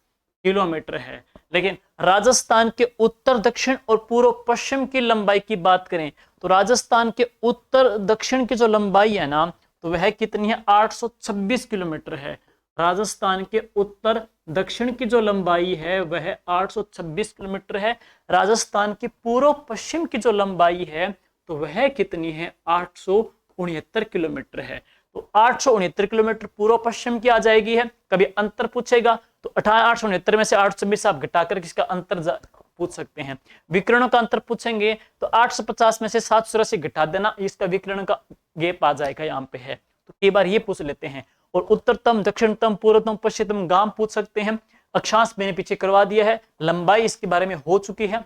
किलोमीटर है। लेकिन राजस्थान के उत्तर दक्षिण और पूर्व पश्चिम की लंबाई की बात करें तो राजस्थान के उत्तर दक्षिण की जो लंबाई है ना तो वह कितनी है, 826 किलोमीटर है। राजस्थान के उत्तर दक्षिण की जो लंबाई है वह 826 किलोमीटर है। राजस्थान की पूर्व पश्चिम की जो लंबाई है तो वह कितनी है, 869 किलोमीटर है। तो 869 किलोमीटर पूर्व पश्चिम की आ जाएगी है। कभी अंतर पूछेगा तो 869 में से 826 आप घटाकर किसका अंतर पूछ सकते हैं। विकर्णों का अंतर पूछेंगे तो 850 में से 784 घटा देना, इसका विकर्ण का गैप आ जाएगा, यहाँ पे है। तो कई बार ये पूछ लेते हैं। और उत्तरतम, दक्षिणतम, पूर्वतम, पश्चिमतम गाम पूछ सकते हैं। अक्षांश मैंने पीछे करवा दिया है, लंबाई इसके बारे में हो चुकी है।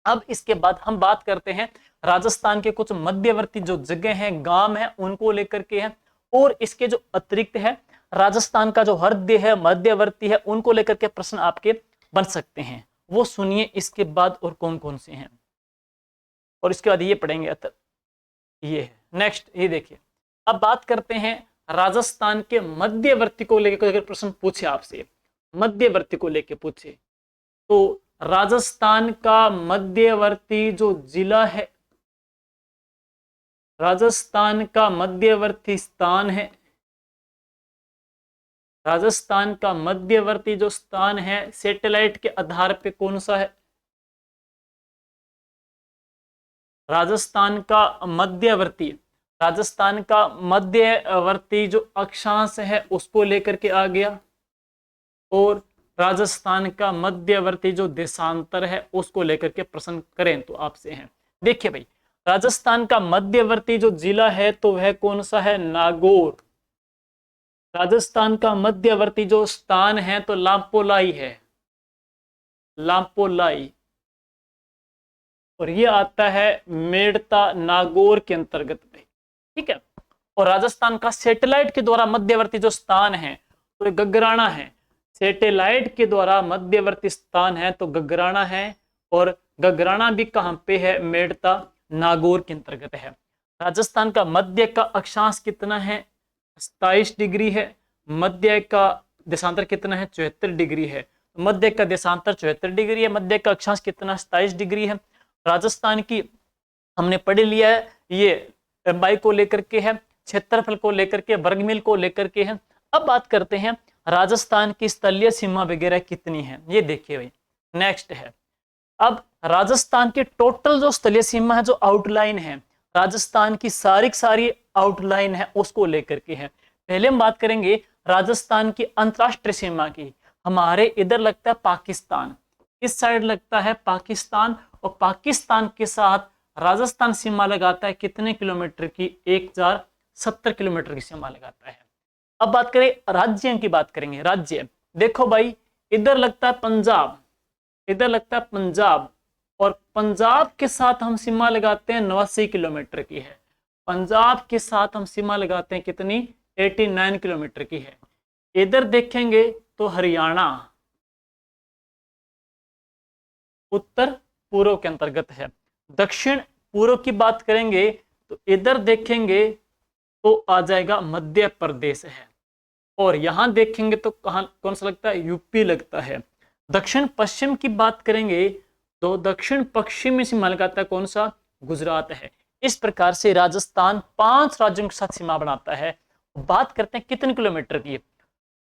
अब इसके बाद हम बात करते हैं राजस्थान के कुछ मध्यवर्ती जो जगह हैं, गांव हैं, उनको लेकर के हैं। और इसके जो अतिरिक्त है राजस्थान का जो हृदय है, मध्यवर्ती है, उनको लेकर के प्रश्न आपके बन सकते हैं। वो सुनिए इसके बाद और कौन कौन से हैं। और इसके बाद ये पढ़ेंगे ये है नेक्स्ट, ये देखिए। अब बात करते हैं राजस्थान के मध्यवर्ती को लेकर अगर प्रश्न पूछे आपसे, मध्यवर्ती को लेकर पूछे तो राजस्थान का मध्यवर्ती जो जिला है, राजस्थान का मध्यवर्ती स्थान है, राजस्थान का मध्यवर्ती जो स्थान है सैटेलाइट के आधार पे कौन सा है? राजस्थान का मध्यवर्ती, राजस्थान का मध्यवर्ती जो अक्षांश है उसको लेकर के आ गया। और राजस्थान का मध्यवर्ती जो देशांतर है उसको लेकर के प्रश्न करें तो आपसे हैं। देखिए भाई, राजस्थान का मध्यवर्ती जो जिला है तो वह कौन सा है, नागौर। राजस्थान का मध्यवर्ती जो स्थान है तो लांपोलाई है, लांपोलाई। और ये आता है मेड़ता नागौर के अंतर्गत में, ठीक है। और राजस्थान का सैटेलाइट के द्वारा मध्यवर्ती जो स्थान है तो ये गगराना है। सैटेलाइट के द्वारा मध्यवर्ती स्थान है तो गगराना है। और गगराना भी कहाँ पे है, मेड़ता नागौर के अंतर्गत है। राजस्थान का मध्य का अक्षांश कितना है, 27 डिग्री है। मध्य का देशांतर कितना है, 74 डिग्री है। मध्य का देशांतर 74 डिग्री है, मध्य का अक्षांश कितना, 27 डिग्री है। राजस्थान की हमने पढ़ लिया है, ये लंबाई को लेकर के है, क्षेत्रफल को लेकर के, वर्ग मील को लेकर के है। अब बात करते हैं राजस्थान की स्थलीय सीमा वगैरह कितनी है, ये देखिए भाई नेक्स्ट है। अब राजस्थान की टोटल जो स्थलीय सीमा है, जो आउटलाइन है, राजस्थान की सारी आउटलाइन है उसको लेकर के है। पहले हम बात करेंगे राजस्थान की अंतरराष्ट्रीय सीमा की। हमारे इधर लगता है पाकिस्तान, इस साइड लगता है पाकिस्तान, और पाकिस्तान के साथ राजस्थान सीमा लगाता है कितने किलोमीटर की, 1070 किलोमीटर की सीमा लगाता है। अब बात करें राज्यों की, बात करेंगे राज्य। देखो भाई, इधर लगता है पंजाब, इधर लगता है पंजाब, और पंजाब के साथ हम सीमा लगाते हैं 89 किलोमीटर की है। पंजाब के साथ हम सीमा लगाते हैं कितनी, 89 किलोमीटर की है। इधर देखेंगे तो हरियाणा उत्तर पूर्व के अंतर्गत है। दक्षिण पूर्व की बात करेंगे तो इधर देखेंगे तो आ जाएगा मध्य प्रदेश है। और यहां देखेंगे तो कहां, कौन सा लगता है, यूपी लगता है। दक्षिण पश्चिम की बात करेंगे तो दक्षिण पश्चिमी सीमा लगाता है कौन सा, गुजरात है। इस प्रकार से राजस्थान 5 राज्यों के साथ सीमा बनाता है। बात करते हैं कितने किलोमीटर की।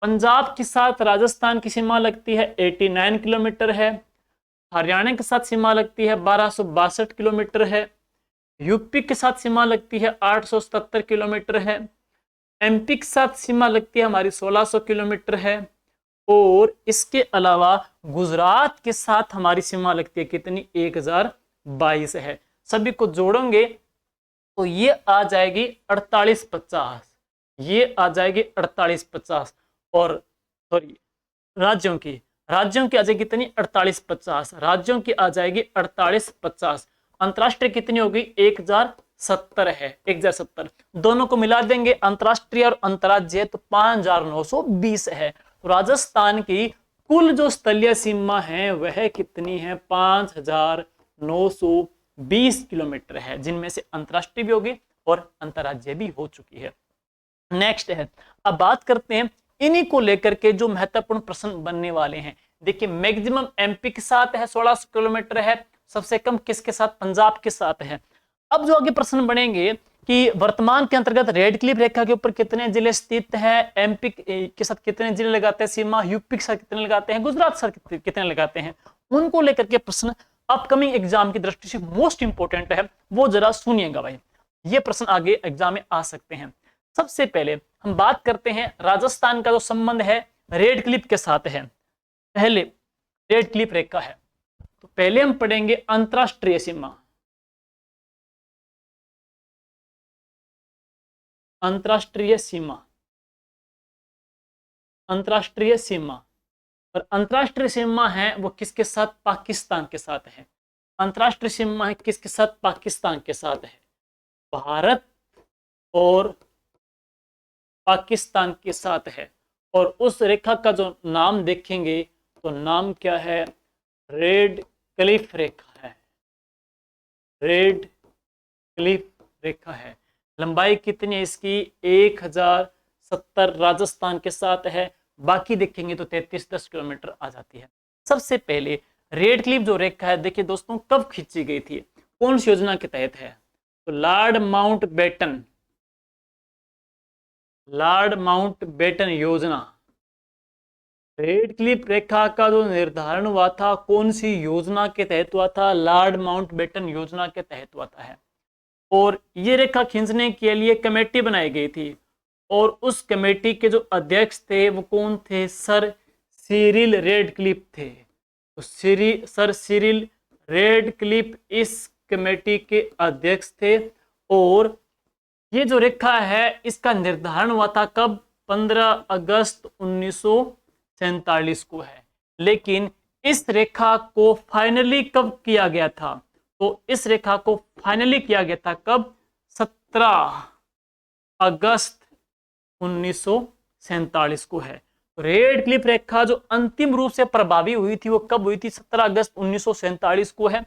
पंजाब के साथ राजस्थान की सीमा लगती है 89 किलोमीटर है। हरियाणा के साथ सीमा लगती है 1262 किलोमीटर है। यूपी के साथ सीमा लगती है 877 किलोमीटर है। एमपी के साथ सीमा लगती है हमारी 1600 किलोमीटर है। और इसके अलावा गुजरात के साथ हमारी सीमा लगती है कितनी, 1022 है। सभी को जोड़ेंगे तो ये आ जाएगी 4850, ये आ जाएगी 4850। और सॉरी, राज्यों की आ जाएगी कितनी, 4850, राज्यों की आ जाएगी 4850। अंतरराष्ट्रीय कितनी होगी, 1070 है, 1070। दोनों को मिला देंगे अंतरराष्ट्रीय और अंतर्राज्यीय तो 5920 है। तो राजस्थान की कुल जो स्थलीय सीमा है वह कितनी है, 5920 किलोमीटर है, जिनमें से अंतरराष्ट्रीय भी होगी और अंतर्राज्यीय भी हो चुकी है। नेक्स्ट है, अब बात करते हैं इन्हीं को लेकर के जो महत्वपूर्ण प्रश्न बनने वाले हैं। देखिए मैक्सिमम एमपी के साथ है 1600 किलोमीटर है, सबसे कम किसके साथ, पंजाब के साथ है। अब जो आगे प्रश्न बनेंगे कि वर्तमान के अंतर्गत रेड क्लिफ रेखा के ऊपर कितने जिले स्थित हैं, एमपी के साथ कितने जिले लगाते हैं सीमा, यूपी के साथ कितने लगाते हैं, गुजरात के साथ कितने लगाते हैं, उनको लेकर के प्रश्न अपकमिंग एग्जाम की दृष्टि से मोस्ट इंपोर्टेंट है, वो जरा सुनिएगा भाई। ये प्रश्न आगे एग्जाम में आ सकते हैं। सबसे पहले हम बात करते हैं राजस्थान का जो संबंध है रेड क्लिफ के साथ है। पहले रेड क्लिफ रेखा है तो पहले हम पढ़ेंगे अंतरराष्ट्रीय सीमा। अंतरराष्ट्रीय सीमा, अंतरराष्ट्रीय सीमा, और अंतरराष्ट्रीय सीमा है वो किसके साथ, पाकिस्तान के साथ है। अंतरराष्ट्रीय सीमा है किसके साथ, पाकिस्तान के साथ है। भारत और पाकिस्तान के साथ है। और उस रेखा का जो नाम देखेंगे तो नाम क्या है, रेड क्लिफ रेखा है। रेड क्लिफ रेखा है। लंबाई कितनी है इसकी, 1070 राजस्थान के साथ है। बाकी देखेंगे तो 3310 किलोमीटर आ जाती है। सबसे पहले रेड क्लिफ जो रेखा है, देखिए दोस्तों कब खींची गई थी, कौन सी योजना के तहत है, तो लॉर्ड माउंटबेटन, लॉर्ड माउंटबेटन योजना। रेड क्लिफ रेखा का जो निर्धारण हुआ था कौन सी योजना के तहत हुआ था, लॉर्ड माउंटबेटन योजना के तहत हुआ है। और ये रेखा खींचने के लिए कमेटी बनाई गई थी और उस कमेटी के जो अध्यक्ष थे वो कौन थे, सर सिरिल रेड क्लिफ थे। तो सर सिरिल रेड क्लिफ इस कमेटी के अध्यक्ष थे। और ये जो रेखा है इसका निर्धारण हुआ था कब, 15 अगस्त 1947 को है। लेकिन इस रेखा को फाइनली कब किया गया था, तो इस रेखा को फाइनली किया गया था कब, 17 अगस्त 1947 को है। रेड क्लिफ रेखा जो अंतिम रूप से प्रभावी हुई थी वो कब हुई थी, 17 अगस्त 1947 को है।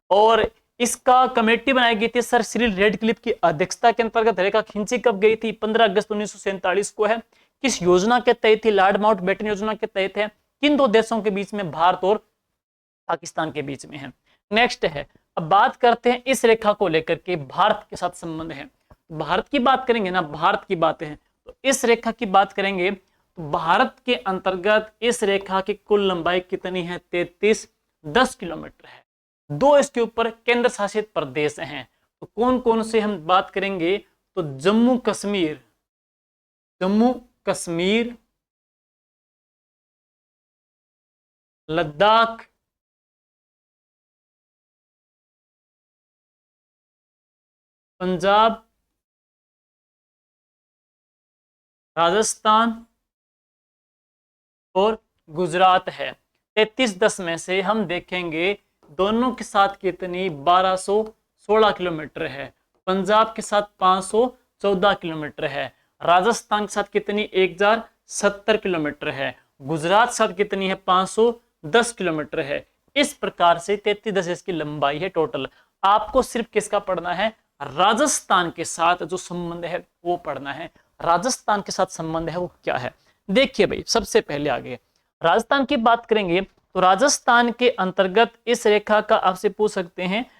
और इसका कमेटी बनाई गई थी सर सिरिल रेड क्लिफ की अध्यक्षता के अंतर्गत। रेखा खींची कब गई थी, 15 अगस्त 1947 को है। किस योजना के तहत थी, लॉर्ड माउंटबेटन योजना के तहत है। किन दो देशों के बीच में, भारत और पाकिस्तान के बीच में है। नेक्स्ट है, अब बात करते हैं इस रेखा को लेकर के भारत के साथ संबंध है। भारत की बात करेंगे ना, भारत की बातें हैं तो इस रेखा की बात करेंगे तो भारत के अंतर्गत इस रेखा की कुल लंबाई कितनी है, 3310 किलोमीटर है। दो इसके ऊपर केंद्र शासित प्रदेश हैं। तो कौन कौन से हम बात करेंगे, तो जम्मू कश्मीर, जम्मू कश्मीर, लद्दाख, पंजाब, राजस्थान और गुजरात है। 3310 में से हम देखेंगे दोनों के साथ कितनी, 1216 किलोमीटर है। पंजाब के साथ 514 किलोमीटर है। राजस्थान के साथ कितनी, 1070 किलोमीटर है। गुजरात के साथ कितनी है, 510 किलोमीटर है। इस प्रकार से 3310 इसकी लंबाई है टोटल। आपको सिर्फ किसका पढ़ना है, राजस्थान के साथ जो संबंध है वो पढ़ना है। राजस्थान के साथ संबंध है वो क्या है, देखिए भाई। सबसे पहले आगे राजस्थान की बात करेंगे तो राजस्थान के अंतर्गत इस रेखा का आपसे पूछ सकते हैं,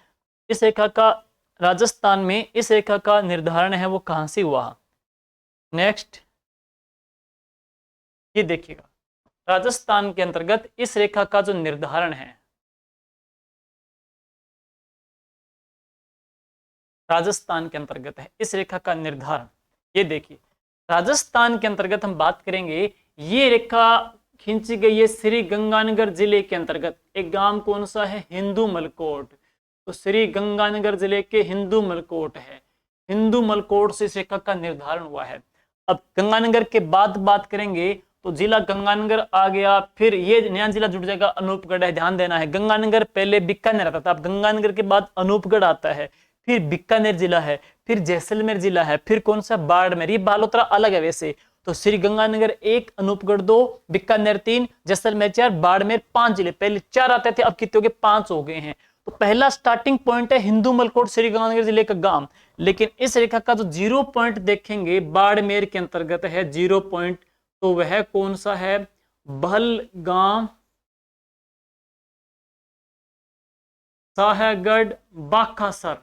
इस रेखा का राजस्थान में इस रेखा का निर्धारण है वो कहां से हुआ। नेक्स्ट ये देखिएगा, राजस्थान के अंतर्गत इस रेखा का जो निर्धारण है, राजस्थान के अंतर्गत है इस रेखा का निर्धारण। ये देखिए राजस्थान के अंतर्गत हम बात करेंगे, ये रेखा खींची गई है श्री गंगानगर जिले के अंतर्गत। एक गांव कौन सा है, हिंदू मलकोट। तो श्री गंगानगर जिले के हिंदू मलकोट है। हिंदू मलकोट से इस रेखा का निर्धारण हुआ है। अब गंगानगर के बाद बात करेंगे तो जिला गंगानगर आ गया, फिर ये नया जिला जुड़ जाएगा अनूपगढ़ है। ध्यान देना है, गंगानगर पहले बीकानेर आता था, अब गंगानगर के बाद अनूपगढ़ आता है, फिर बीकानेर जिला है, फिर जैसलमेर जिला है, फिर कौन सा बाड़मेर। ये बालोतरा अलग है वैसे तो। श्रीगंगानगर 1, अनूपगढ़ 2, बीकानेर 3, जैसलमेर 4, बाड़मेर 5 जिले। पहले 4 आते थे, अब कितने हो गए? 5 हो गए हैं। तो पहला स्टार्टिंग पॉइंट है हिंदू मलकोट श्रीगंगानगर जिले का गांव, लेकिन इस रेखा का जो 0 पॉइंट देखेंगे बाड़मेर के अंतर्गत है 0 पॉइंट, तो वह कौन सा है? बहलगाम, साहगढ़, बाकासर।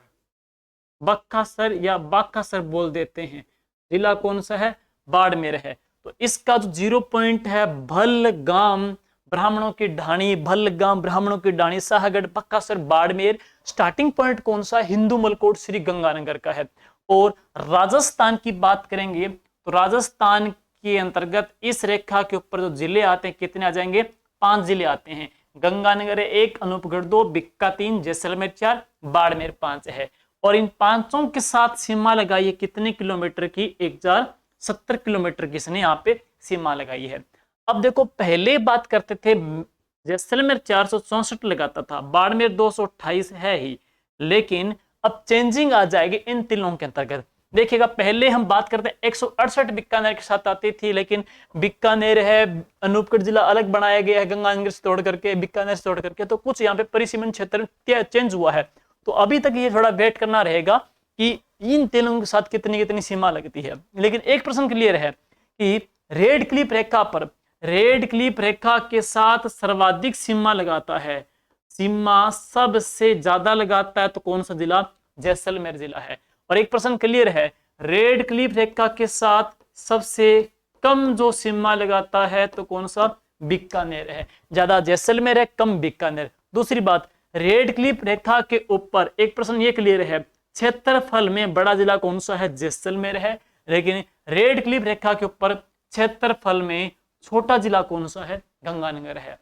बक्कासर या बाकासर बोल देते हैं। जिला कौन सा है? बाड़मेर है। तो इसका जो 0 पॉइंट है भलगाम ब्राह्मणों की ढाणी, भलगाम ब्राह्मणों की ढाणी, साहगढ़, बक्कासर, बाड़मेर। स्टार्टिंग पॉइंट कौन सा? हिंदू मलकोट श्री गंगानगर का है। और राजस्थान की बात करेंगे तो राजस्थान के अंतर्गत इस रेखा के ऊपर जो जिले आते हैं कितने आ जाएंगे? 5 जिले आते हैं। गंगानगर 1, अनूपगढ़ 2, बीका 3, जैसलमेर 4, बाड़मेर 5 है। और इन पांचों के साथ सीमा लगाई है कितने किलोमीटर की? 1070 किलोमीटर की इसने यहाँ पे सीमा लगाई है। अब देखो पहले बात करते थे जैसलमेर 464 लगाता था, बाड़मेर 228 है ही, लेकिन अब चेंजिंग आ जाएगी इन तीनों के अंतर्गत। देखिएगा पहले हम बात करते हैं 168 बीकानेर के साथ आती थी, लेकिन बीकानेर है, अनूपगढ़ जिला अलग बनाया गया है गंगानगर से तोड़ करके, बीकानेर से तोड़ करके, तो कुछ यहाँ पे परिसीमन क्षेत्र चेंज हुआ है। तो अभी तक ये थोड़ा वेट करना रहेगा कि इन तीनों के साथ कितनी कितनी सीमा लगती है। लेकिन एक प्रश्न क्लियर है कि रेड क्लिप रेखा पर, रेड क्लिप रेखा के साथ सर्वाधिक सीमा लगाता है, सीमा सबसे ज्यादा लगाता है तो कौन सा जिला? जैसलमेर जिला है। और एक प्रश्न क्लियर है, रेड क्लिप रेखा के साथ सबसे कम जो सीमा लगाता है तो कौन सा? बीकानेर है। ज्यादा जैसलमेर है, कम बीकानेर। दूसरी बात, रेड क्लिप रेखा के ऊपर एक प्रश्न ये क्लियर है, क्षेत्रफल में बड़ा जिला कौन सा है? जैसलमेर है। लेकिन रेड क्लिप रेखा के ऊपर क्षेत्रफल में छोटा जिला कौन सा है? गंगानगर है।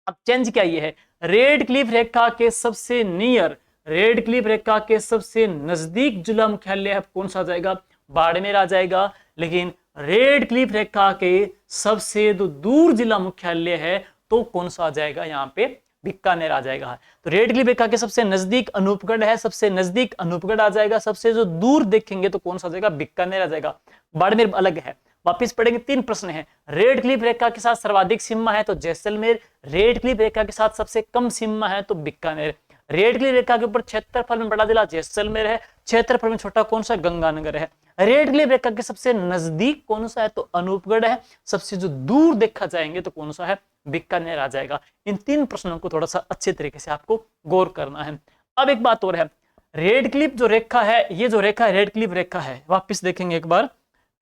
अब चेंज क्या ये है, रेड क्लिप रेखा के सबसे नियर, रेड क्लिप रेखा के सबसे नजदीक जिला मुख्यालय है कौन सा जाएगा? बाड़मेर आ जाएगा। लेकिन रेड क्लिप रेखा के सबसे जो दूर जिला मुख्यालय है तो कौन सा आ जाएगा? यहाँ पे बीकानेर आ जाएगा। तो रेड क्लिप रेखा के सबसे नजदीक अनूपगढ़ है, सबसे नजदीक अनूपगढ़ आ जाएगा, सबसे जो दूर देखेंगे तो कौन सा आ जाएगा? बीकानेर आ जाएगा। बाड़मेर अलग है। वापिस पढ़ेंगे, 3 प्रश्न है। रेड क्लिप रेखा के साथ सर्वाधिक सीमा है तो जैसलमेर, रेड क्लिप रेखा के साथ सबसे कम सीमा है तो बीकानेर, रेड क्लिप रेखा के ऊपर क्षेत्रफल में बड़ा जिला जैसलमेर है, क्षेत्रफल में छोटा कौन सा? गंगानगर है। रेड क्लिप रेखा के सबसे नजदीक कौन सा है? तो अनूपगढ़ है। सबसे जो दूर देखा जाएंगे तो कौन सा है? बीकानेर आ जाएगा। इन 3 प्रश्नों को थोड़ा सा अच्छे तरीके से आपको गौर करना है। अब एक बात और है, रेड क्लिप जो रेखा है, ये जो रेखा है रेड क्लिप रेखा है, वापिस देखेंगे एक बार,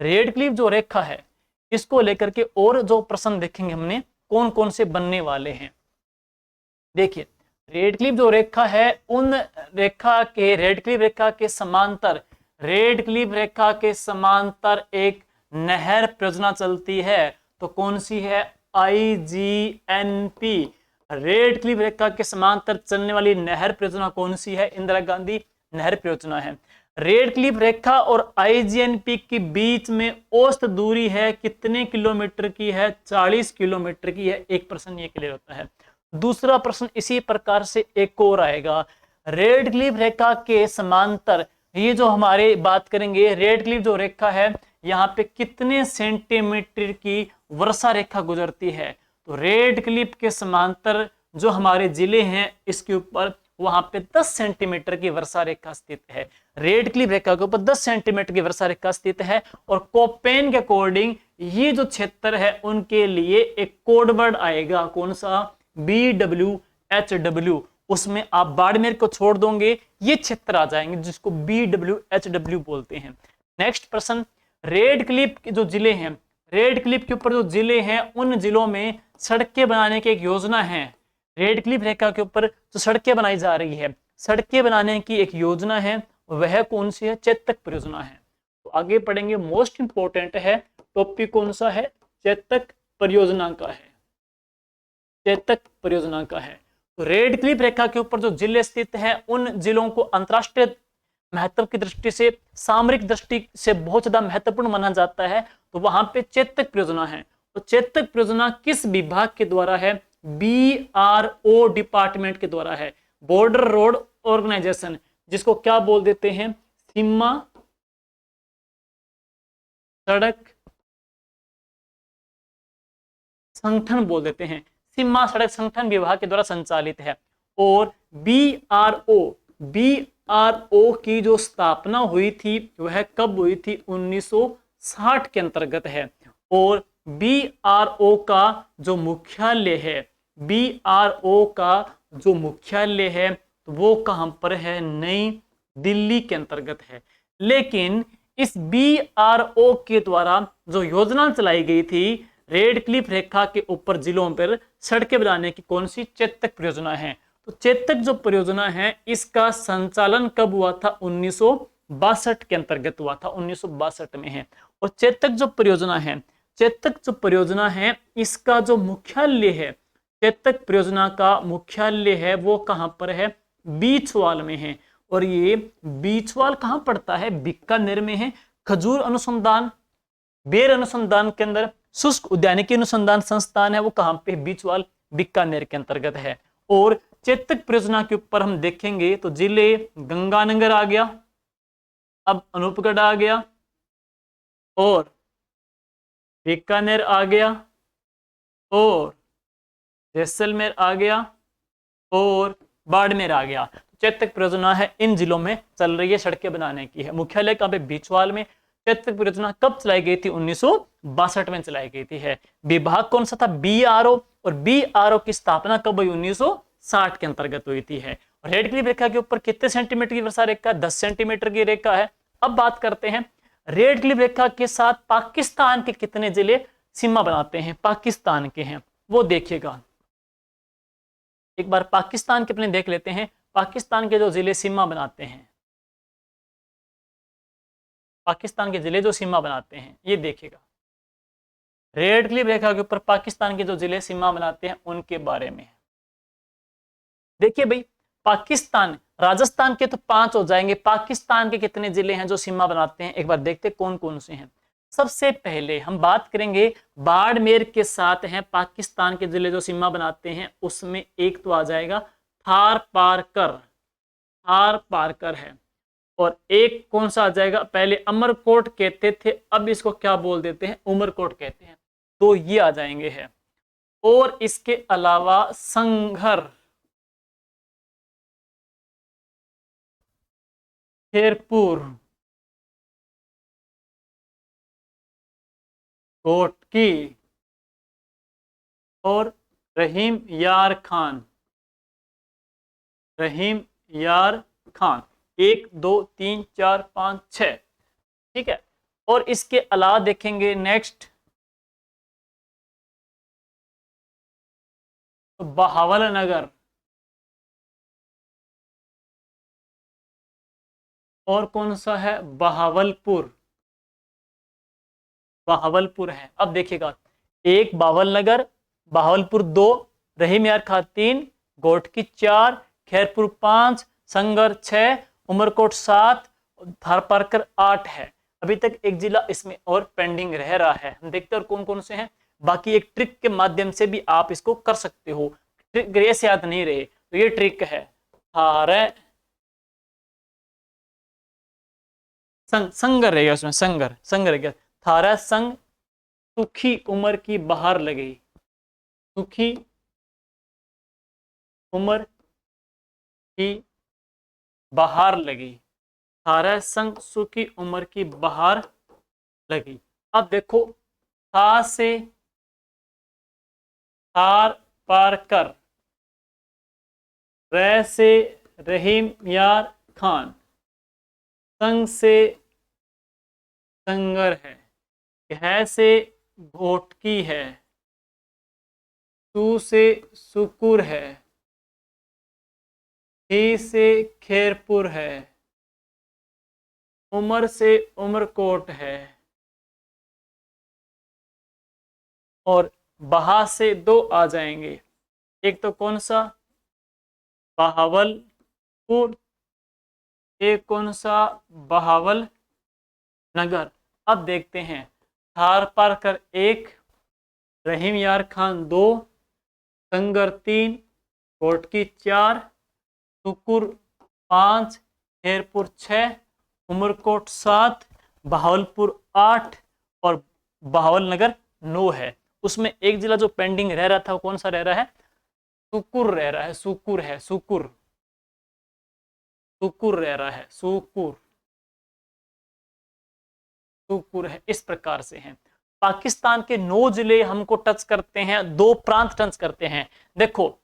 रेड क्लिप जो रेखा है इसको लेकर के और जो प्रश्न देखेंगे हमने कौन कौन से बनने वाले हैं। देखिए रेड क्लिप जो रेखा है, उन रेखा के, रेड क्लिप रेखा के समांतर, रेड क्लिप रेखा के समांतर एक नहर परियोजना चलती है तो कौन सी है? IGNP। रेड क्लिप रेखा के समांतर चलने वाली नहर परियोजना कौन सी है? इंदिरा गांधी नहर परियोजना है। रेड क्लिप रेखा और IGNP के बीच में औसत दूरी है कितने किलोमीटर की है? 40 किलोमीटर की है। एक प्रश्न ये क्लियर होता है। दूसरा प्रश्न इसी प्रकार से एक और आएगा, रेड क्लिप रेखा के समांतर, ये जो हमारे बात करेंगे रेड क्लिप जो रेखा है यहाँ पे कितने सेंटीमीटर की वर्षा रेखा गुजरती है? तो रेड क्लिप के समांतर जो हमारे जिले हैं इसके ऊपर वहां पे 10 सेंटीमीटर की वर्षा रेखा स्थित है। रेड क्लिप रेखा के ऊपर 10 सेंटीमीटर की वर्षा रेखा स्थित है। और कोपेन के अकॉर्डिंग ये जो क्षेत्र है उनके लिए एक कोड वर्ड आएगा कौन सा? BWHW। उसमें आप बाड़मेर को छोड़ दोगे, ये क्षेत्र आ जाएंगे जिसको BWHW बोलते हैं। नेक्स्ट प्रश्न, रेड क्लिप के जो जिले हैं, रेड क्लिप के ऊपर जो जिले हैं उन जिलों में सड़कें बनाने की एक योजना है। रेड क्लिप रेखा के ऊपर जो सड़कें बनाई जा रही है, सड़कें बनाने की एक योजना है, वह कौन सी है? चेतक परियोजना है। तो आगे पढ़ेंगे, मोस्ट इंपोर्टेंट है टॉपिक कौन सा है? चेतक परियोजना का है, चेतक परियोजना का है। तो रेड क्लिप रेखा के ऊपर जो जिले स्थित हैं उन जिलों को अंतरराष्ट्रीय महत्व की दृष्टि से, सामरिक दृष्टि से बहुत ज्यादा महत्वपूर्ण माना जाता है। तो वहां पे चेतक परियोजना है। तो चेतक परियोजना किस विभाग के द्वारा है? BRO डिपार्टमेंट के द्वारा है, बॉर्डर रोड ऑर्गेनाइजेशन। जिसको क्या बोल देते हैं, सीमा सड़क संगठन बोल देते हैं। सीमा सड़क संगठन विभाग के द्वारा संचालित है। और बीआरओ की जो स्थापना हुई थी वह कब हुई थी, 1960 के अंतर्गत है। और बीआरओ का जो मुख्यालय है, बीआरओ का जो मुख्यालय है वो कहां पर है, नई दिल्ली के अंतर्गत है। लेकिन इस बीआरओ के द्वारा जो योजना चलाई गई थी रेड क्लिफ रेखा के ऊपर जिलों पर सड़कें बनाने की, कौन सी, चेतक परियोजना है। तो चेतक जो परियोजना है इसका संचालन कब हुआ था, 1962 के अंतर्गत हुआ था, 1962 में है। और चेतक जो परियोजना है इसका जो मुख्यालय है, चेतक परियोजना का मुख्यालय है वो कहां पर है, बीचवाल में है। और ये बीचवाल कहां पड़ता है, बीकानेर में है। खजूर अनुसंधान, बेर अनुसंधान के अंदर शुष्क उद्यानिकी अनुसंधान संस्थान है वो कहां पे, बीचवाल, बीकानेर के अंतर्गत है। और चेतक परियोजना के ऊपर हम देखेंगे तो जिले गंगानगर आ गया, अब अनूपगढ़ आ गया, और बीकानेर आ गया, और जैसलमेर आ गया, और बाड़मेर आ गया। चेतक परियोजना है इन जिलों में चल रही है, सड़कें बनाने की है। मुख्यालय कहां पे, बीचवाल में। चेतक परियोजना कब चलाई गई थी, 1962 में चलाई गई थी है। विभाग कौन सा था, बीआरओ। और बीआरओ की स्थापना कब हुई, 1960 के अंतर्गत हुई थी है। और रेड क्लिफ रेखा के ऊपर कितने सेंटीमीटर की वर्षा रेखा, 10 सेंटीमीटर की रेखा है। अब बात करते हैं रेड क्लिफ रेखा के साथ पाकिस्तान के कितने जिले सीमा बनाते हैं, पाकिस्तान के हैं वो देखिएगा। एक बार पाकिस्तान के अपने देख लेते हैं, पाकिस्तान के जो जिले सीमा बनाते हैं, पाकिस्तान के जिले जो सीमा बनाते हैं ये देखिएगा। रेड क्लिफ रेखा के ऊपर पाकिस्तान के जो जिले सीमा बनाते हैं उनके बारे में देखिए भाई। पाकिस्तान, राजस्थान के तो 5 हो जाएंगे, पाकिस्तान के कितने जिले हैं जो सीमा बनाते हैं, एक बार देखते कौन कौन से हैं। सबसे पहले हम बात करेंगे बाड़मेर के साथ हैं पाकिस्तान के जिले जो सीमा बनाते हैं, उसमें एक तो आ जाएगा थार पारकर है। और एक कौन सा आ जाएगा, पहले अमरकोट कहते थे अब इसको क्या बोल देते हैं, उमरकोट कहते हैं, तो ये आ जाएंगे है। और इसके अलावा संघर, खेरपुर, कोटकी और रहीम यार खान, 1 2 3 4 5 6, ठीक है। और इसके अलावा देखेंगे नेक्स्ट बहावलनगर, और कौन सा है, बहावलपुर है। अब देखिएगा, 1 बावलनगर, बहावलपुर 2, रहीम यार खान 3, गोटकी 4, खैरपुर 5, संगर 6, उमरकोट 7, थारपारकर 8 है। अभी तक एक जिला इसमें और पेंडिंग रह रहा है, हम देखते हैं और कौन कौन से हैं। बाकी एक ट्रिक के माध्यम से भी आप इसको कर सकते हो, ट्रिक ऐसे याद नहीं रहे तो ये ट्रिक है, संगर रहेगा उसमें, संगर रहेगा, थारा संग, सुखी उम्र की बहार लगी, सुखी उम्र की बहार लगी, थारा संग सुखी उम्र की बहार लगी। अब देखो, था से थार पार कर, रे से रहीम यार खान, संग से संगर है, कह से घोटकी है, सू से सुकुर है, ही से खेरपुर है, उमर से उमरकोट है, और बहा से 2 आ जाएंगे, एक तो कौन सा, बहावलपुर, एक कौन सा, बहावल नगर। अब देखते हैं, थार पारकर 1, रहीम यार खान 2, संगर 3, कोटकी 4, सुकुर 5, खैरपुर 6, उमरकोट 7, बहावलपुर 8 और बहावलनगर 9 है। उसमें एक जिला जो पेंडिंग रह रहा था वो कौन सा रह रहा है? सुकुर रह रहा है, सुकुर है, सुकुर, सुकुर रह रहा है, सुकुर, सुकुर है। इस प्रकार से है। पाकिस्तान के 9 जिले हमको टच करते हैं, 2 प्रांत टच करते हैं। देखो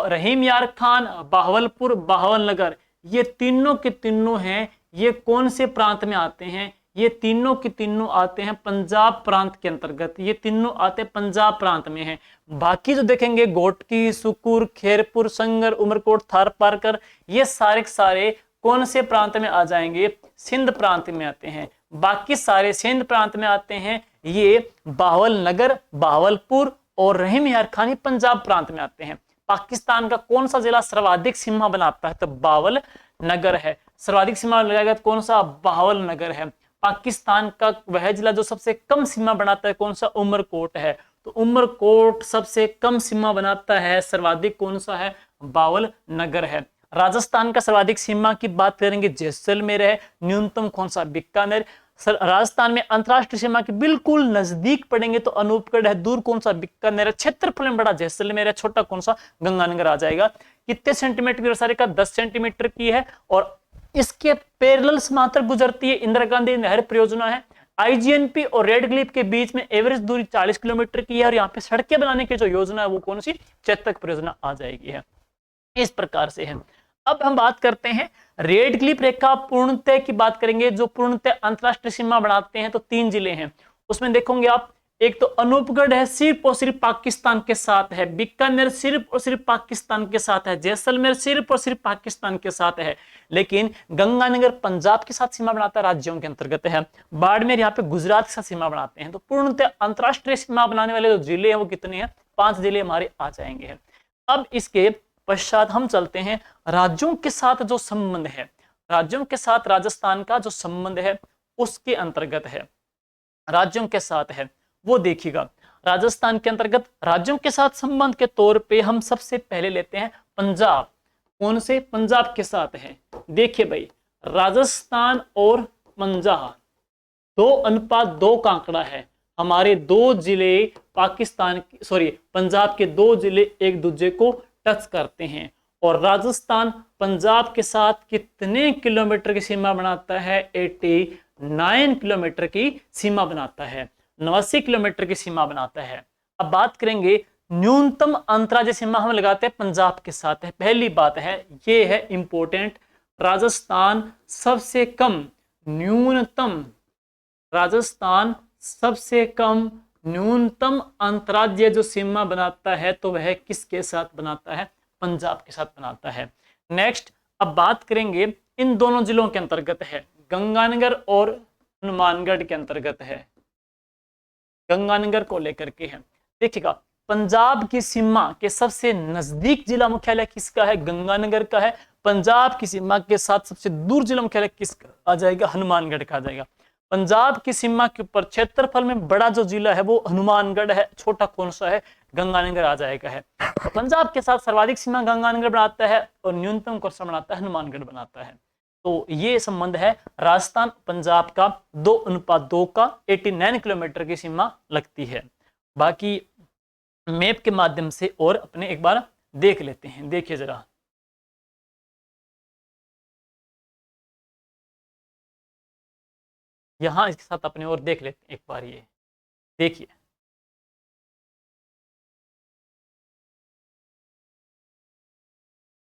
रहीम यार खान, बहावलपुर, बहावलनगर, ये तीनों के तीनों हैं, ये कौन से प्रांत में आते हैं? ये तीनों के तीनों आते हैं पंजाब प्रांत के अंतर्गत, ये तीनों आते हैं पंजाब प्रांत में हैं। बाकी जो देखेंगे घोटकी, सुकुर, खैरपुर, संगर, उमरकोट, थार पारकर, ये सारे सारे कौन से प्रांत में आ जाएंगे? सिंध प्रांत में आते हैं। बाकी सारे सिंध प्रांत में आते हैं। ये बहावलनगर, बहावलपुर और रहीम यार खान पंजाब प्रांत में आते हैं। पाकिस्तान का कौन सा जिला सर्वाधिक सीमा बनाता है? तो बहावलनगर है। सर्वाधिक सीमा लगाएगा तो कौन सा? बहावलनगर है। पाकिस्तान का वह जिला जो सबसे कम सीमा बनाता है कौन सा? उमरकोट है। तो उमरकोट सबसे कम सीमा बनाता है। सर्वाधिक कौन सा है? बहावलनगर है। राजस्थान का सर्वाधिक सीमा की बात करेंगे जैसलमेर है। न्यूनतम कौन सा? बीकानेर। राजस्थान में अंतरराष्ट्रीय सीमा के बिल्कुल नजदीक पड़ेंगे तो अनूपगढ़ है। दूर कौन सा? बीकानेर है। क्षेत्रफल में बड़ा जैसलमेर है। छोटा कौन सा? गंगानगर आ जाएगा। कितने सेंटीमीटर की वर्षा रेखा? 10 सेंटीमीटर की है और इसके पैरेलल समांतर गुजरती है। इंदिरा गांधी नहर परियोजना है। आईजीएनपी और रेड क्लिफ के बीच में एवरेज दूरी 40 किलोमीटर की है और यहाँ पे सड़कें बनाने की जो योजना है वो कौन सी? चेतक परियोजना आ जाएगी है। इस प्रकार से है। अब हम बात करते हैं रेड क्लिफ रेखा पूर्णतः की बात करेंगे। जो पूर्णतः अंतरराष्ट्रीय सीमा बनाते हैं तो 3 जिले हैं। उसमें देखोगे आप, एक तो अनूपगढ़ है, सिर्फ और सिर्फ पाकिस्तान के साथ है। बीकानेर सिर्फ और सिर्फ पाकिस्तान के साथ है। जैसलमेर सिर्फ और सिर्फ पाकिस्तान के साथ है। लेकिन गंगानगर पंजाब के साथ सीमा बनाता है, राज्यों के अंतर्गत है। बाड़मेर यहाँ पे गुजरात के साथ सीमा बनाते हैं। तो पूर्णतः अंतरराष्ट्रीय सीमा बनाने वाले जो जिले हैं वो कितने हैं? 5 जिले हमारे आ जाएंगे। अब इसके पश्चात हम चलते हैं राज्यों के साथ जो संबंध है। राज्यों के साथ राजस्थान का जो संबंध है उसके अंतर्गत है। राज्यों के साथ है वो देखिएगा। राजस्थान के अंतर्गत राज्यों के साथ संबंध के तौर पे हम सबसे पहले लेते हैं पंजाब। कौन से? पंजाब के साथ है। देखिए भाई, राजस्थान और पंजाब 2:2 का आंकड़ा है। हमारे 2 जिले पाकिस्तान पंजाब के 2 जिले एक दूसरे को टच करते हैं। और राजस्थान पंजाब के साथ कितने किलोमीटर की सीमा बनाता है? 89 किलोमीटर की सीमा बनाता है। 89 किलोमीटर की सीमा बनाता है। अब बात करेंगे न्यूनतम अंतर्राज्यीय सीमा हम लगाते हैं पंजाब के साथ है। पहली बात है, ये है इंपॉर्टेंट, राजस्थान सबसे कम न्यूनतम, राजस्थान सबसे कम न्यूनतम अंतर्राज्यीय जो सीमा बनाता है तो वह किसके साथ बनाता है? पंजाब के साथ बनाता है। नेक्स्ट, अब बात करेंगे इन दोनों जिलों के अंतर्गत है, गंगानगर और हनुमानगढ़ के अंतर्गत है। गंगानगर को लेकर के है। देखिएगा, पंजाब की सीमा के सबसे नजदीक जिला मुख्यालय किसका है? गंगानगर का है। पंजाब की सीमा के साथ सबसे दूर जिला मुख्यालय किसका आ जाएगा? हनुमानगढ़ का आ जाएगा। पंजाब की सीमा के ऊपर क्षेत्रफल में बड़ा जो जिला है वो हनुमानगढ़ है। छोटा कौन सा है? गंगानगर आ जाएगा है। तो पंजाब के साथ सर्वाधिक सीमा गंगानगर बनाता है और न्यूनतम कौन सा बनाता है? हनुमानगढ़ बनाता है। तो ये संबंध है राजस्थान पंजाब का 2:2 का। 89 किलोमीटर की सीमा लगती है। बाकी मैप के माध्यम से और अपने एक बार देख लेते हैं। देखिए जरा, यहां इसके साथ अपने और देख लेते हैं एक बार। ये देखिए,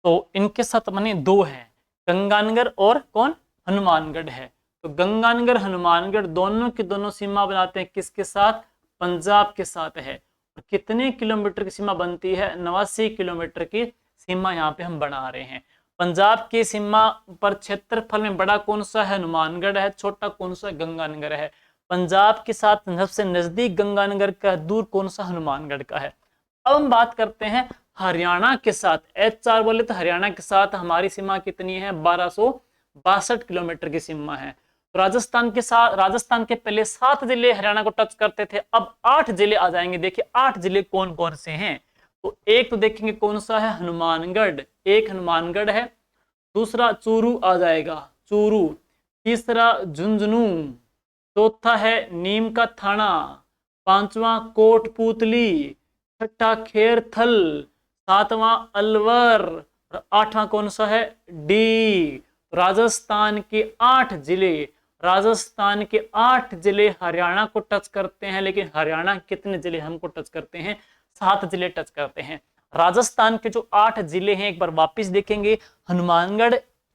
तो इनके साथ अपने 2 हैं, गंगानगर और कौन? हनुमानगढ़ है। तो गंगानगर हनुमानगढ़ दोनों की दोनों सीमा बनाते हैं किसके साथ? पंजाब के साथ है। और कितने किलोमीटर की सीमा बनती है? 89 किलोमीटर की सीमा यहाँ पे हम बना रहे हैं। पंजाब की सीमा पर क्षेत्रफल में बड़ा कौन सा है? हनुमानगढ़ है। छोटा कौन सा? गंगानगर है। पंजाब के साथ सबसे नजदीक गंगानगर का, दूर कौन सा? हनुमानगढ़ का है। अब हम बात करते हैं हरियाणा के साथ। H4 बोले तो हरियाणा के साथ हमारी सीमा कितनी है? 1262 किलोमीटर की सीमा है। तो राजस्थान के पहले 7 जिले हरियाणा को टच करते थे, अब 8 जिले आ जाएंगे। देखिए 8 जिले कौन कौन से हैं? तो एक तो देखेंगे कौन सा है? हनुमानगढ़। एक हनुमानगढ़ है। दूसरा चूरू आ जाएगा, चूरू। तीसरा झुंझुनू। चौथा है नीम का थाना। पांचवा कोटपूतली। छठा खेरथल। सातवां अलवर। और आठवां कौन सा है, डी। राजस्थान के 8 जिले, राजस्थान के 8 जिले हरियाणा को टच करते हैं, लेकिन हरियाणा कितने जिले हमको टच करते हैं, 7 जिले टच करते हैं। राजस्थान के जो 8 जिले हैं एक बार वापिस देखेंगे, हनुमानगढ़,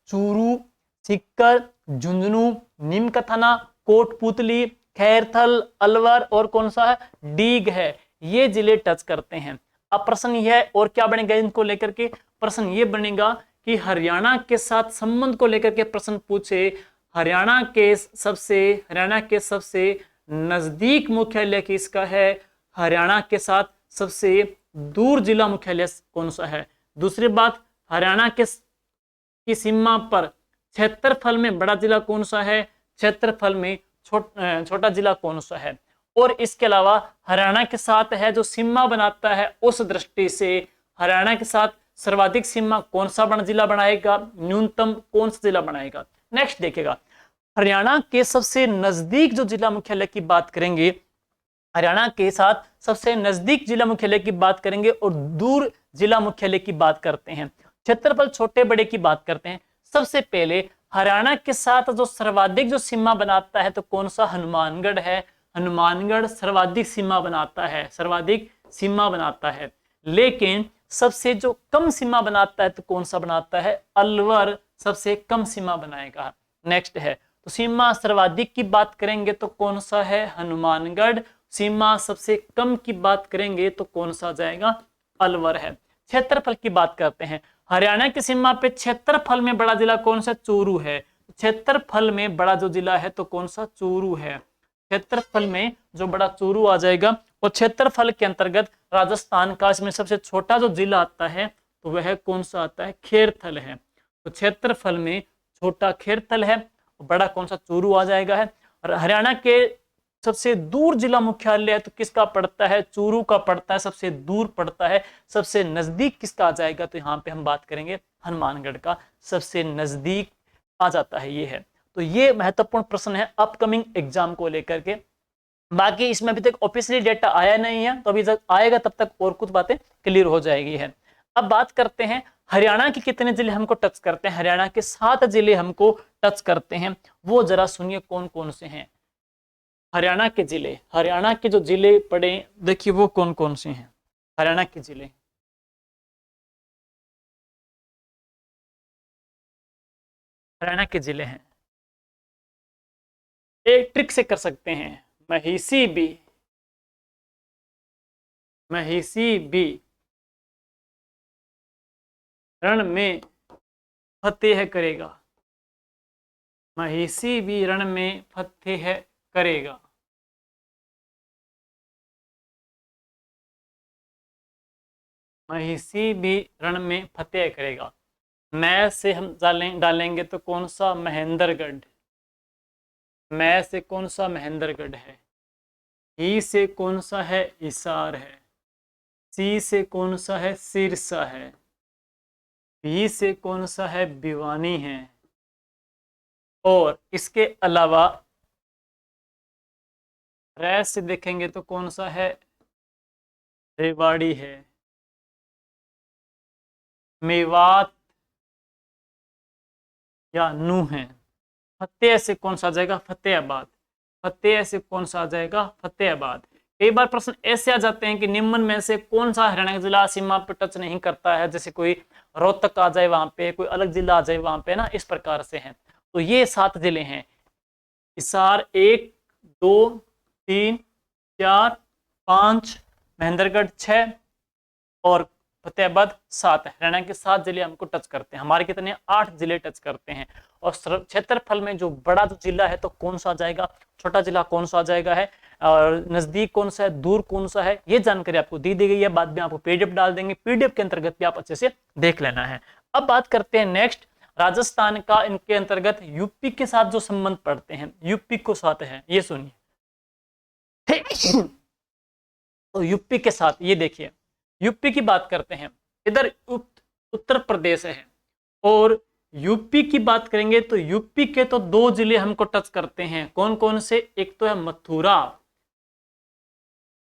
चूरू, सीकर, झुंझुनू, नीमकाथाना, कोटपूतली, खैरथल, अलवर और कौन सा है, डीग है। ये जिले टच करते हैं। अब प्रश्न यह है और क्या बनेगा इनको लेकर के, प्रश्न ये बनेगा कि हरियाणा के साथ संबंध को लेकर के प्रश्न पूछे। हरियाणा के सबसे नजदीक मुख्यालय किसका है, हरियाणा के साथ सबसे दूर जिला मुख्यालय कौन सा है। दूसरी बात, हरियाणा की सीमा पर क्षेत्रफल में बड़ा जिला कौन सा है, क्षेत्रफल में छोटा जिला कौन सा है। और इसके अलावा हरियाणा के साथ है जो सीमा बनाता है, उस दृष्टि से हरियाणा के साथ सर्वाधिक सीमा कौन सा जिला बनाएगा, न्यूनतम कौन सा जिला बनाएगा। नेक्स्ट देखिएगा, हरियाणा के सबसे नजदीक जो जिला मुख्यालय की बात करेंगे, हरियाणा के साथ सबसे नजदीक जिला मुख्यालय की बात करेंगे और दूर जिला मुख्यालय की बात करते हैं, क्षेत्रफल छोटे बड़े की बात करते हैं। सबसे पहले हरियाणा के साथ जो सर्वाधिक जो सीमा बनाता है तो कौन सा, हनुमानगढ़ है। हनुमानगढ़ सर्वाधिक सीमा बनाता है, सर्वाधिक सीमा बनाता है। लेकिन सबसे जो कम सीमा बनाता है तो कौन सा बनाता है, अलवर सबसे कम सीमा बनाएगा। नेक्स्ट है, तो सीमा सर्वाधिक की बात करेंगे तो कौन सा है, हनुमानगढ़। सीमा सबसे कम की बात करेंगे तो कौन सा जाएगा, अलवर है। क्षेत्रफल की बात करते हैं, हरियाणा की सीमा पे क्षेत्रफल में बड़ा जिला कौन सा, चूरू है। क्षेत्रफल में बड़ा जो जिला है तो कौन सा, चूरू है। क्षेत्रफल में जो बड़ा चूरू आ जाएगा। और क्षेत्रफल के अंतर्गत राजस्थान का इसमें सबसे छोटा जो जिला आता है तो वह कौन सा आता है, खेरथल है। तो क्षेत्रफल में छोटा खेरथल है, बड़ा कौन सा, चूरू आ जाएगा है। और हरियाणा के सबसे दूर जिला मुख्यालय है तो किसका पड़ता है, चूरू का पड़ता है, सबसे दूर पड़ता है। सबसे नजदीक किसका आ जाएगा, तो यहाँ पे हम बात करेंगे हनुमानगढ़ का, सबसे नजदीक आ जाता है, ये है। तो ये महत्वपूर्ण प्रश्न है अपकमिंग एग्जाम को लेकर के। बाकी इसमें अभी तक ऑफिशियली डेटा आया नहीं है, तो अभी जब आएगा तब तक और कुछ बातें क्लियर हो जाएगी है। अब बात करते हैं हरियाणा के कितने जिले हमको टच करते हैं, हरियाणा के 7 जिले हमको टच करते हैं। वो जरा सुनिए कौन कौन से हैं हरियाणा के जिले। हरियाणा के जो जिले पड़े देखिए वो कौन कौन से हैं हरियाणा के जिले। हरियाणा के जिले हैं, एक ट्रिक से कर सकते हैं, महिसी भी, महिसी भी रण में फतेह करेगा, महिसी भी रण में फतेह करेगा। महिसी भी रण में फतेह करेगा। मैं से हम डालेंगे तो कौन सा, महेंद्रगढ़। मैं से कौन सा, महेंद्रगढ़ है। ही से कौन सा है, हिसार है। सी से कौन सा है, सिरसा है। भी से कौन सा है, भिवानी है। और इसके अलावा रै से देखेंगे तो कौन सा है, रेवाड़ी है। मेवात या नू है। फतेह से कौन सा आ जाएगा, फतेहाबाद। फतेह से कौन सा आ जाएगा, फतेहाबाद। कई बार प्रश्न ऐसे आ जाते हैं कि निम्न में से कौन सा हरियाणा का जिला सीमा पर टच नहीं करता है, जैसे कोई रोहतक आ जाए वहां पे, कोई अलग जिला आ जाए वहां पे ना, इस प्रकार से हैं। तो ये 7 जिले हैं, हिसार 1 2 3 4 5, महेंद्रगढ़ 6 और फतेहाबाद 7 है। हरियाणा के 7 जिले हमको टच करते हैं, हमारे कितने, 8 जिले टच करते हैं। और क्षेत्रफल में जो बड़ा जो जिला है तो कौन सा आ जाएगा, छोटा जिला कौन सा आ जाएगा है, और नजदीक कौन सा है, दूर कौन सा है, ये जानकारी आपको दी गई है। बाद में आपको पीडीएफ डाल देंगे, पीडीएफ के अंतर्गत भी आप अच्छे से देख लेना है। अब बात करते हैं नेक्स्ट, राजस्थान का इनके अंतर्गत यूपी के साथ जो संबंध पड़ते हैं, यूपी को साथ है, ये सुनिए। तो यूपी के साथ ये देखिए, यूपी की बात करते हैं, इधर उत्तर प्रदेश है और यूपी की बात करेंगे तो यूपी के तो 2 जिले हमको टच करते हैं, कौन कौन से, एक तो है मथुरा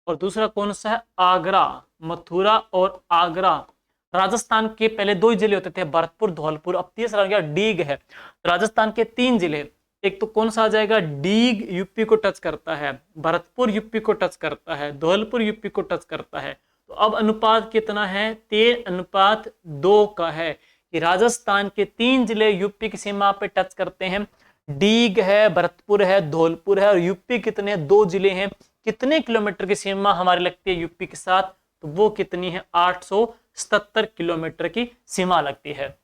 और दूसरा कौन सा है, आगरा। मथुरा और आगरा। राजस्थान के पहले 2 ही जिले होते थे, भरतपुर धौलपुर, अब तीसरा आ गया डीग है। राजस्थान के 3 जिले, एक तो कौन सा आ जाएगा, डीग यूपी को टच करता है, भरतपुर यूपी को टच करता है, धौलपुर यूपी को टच करता है। तो अब अनुपात कितना है, 3:2 का है कि राजस्थान के 3 जिले यूपी की सीमा पे टच करते हैं। डीग है, भरतपुर है, धौलपुर है, और यूपी कितने, 2 जिले हैं। कितने किलोमीटर की सीमा हमारी लगती है यूपी के साथ, तो वो कितनी है, 877 किलोमीटर की सीमा लगती है।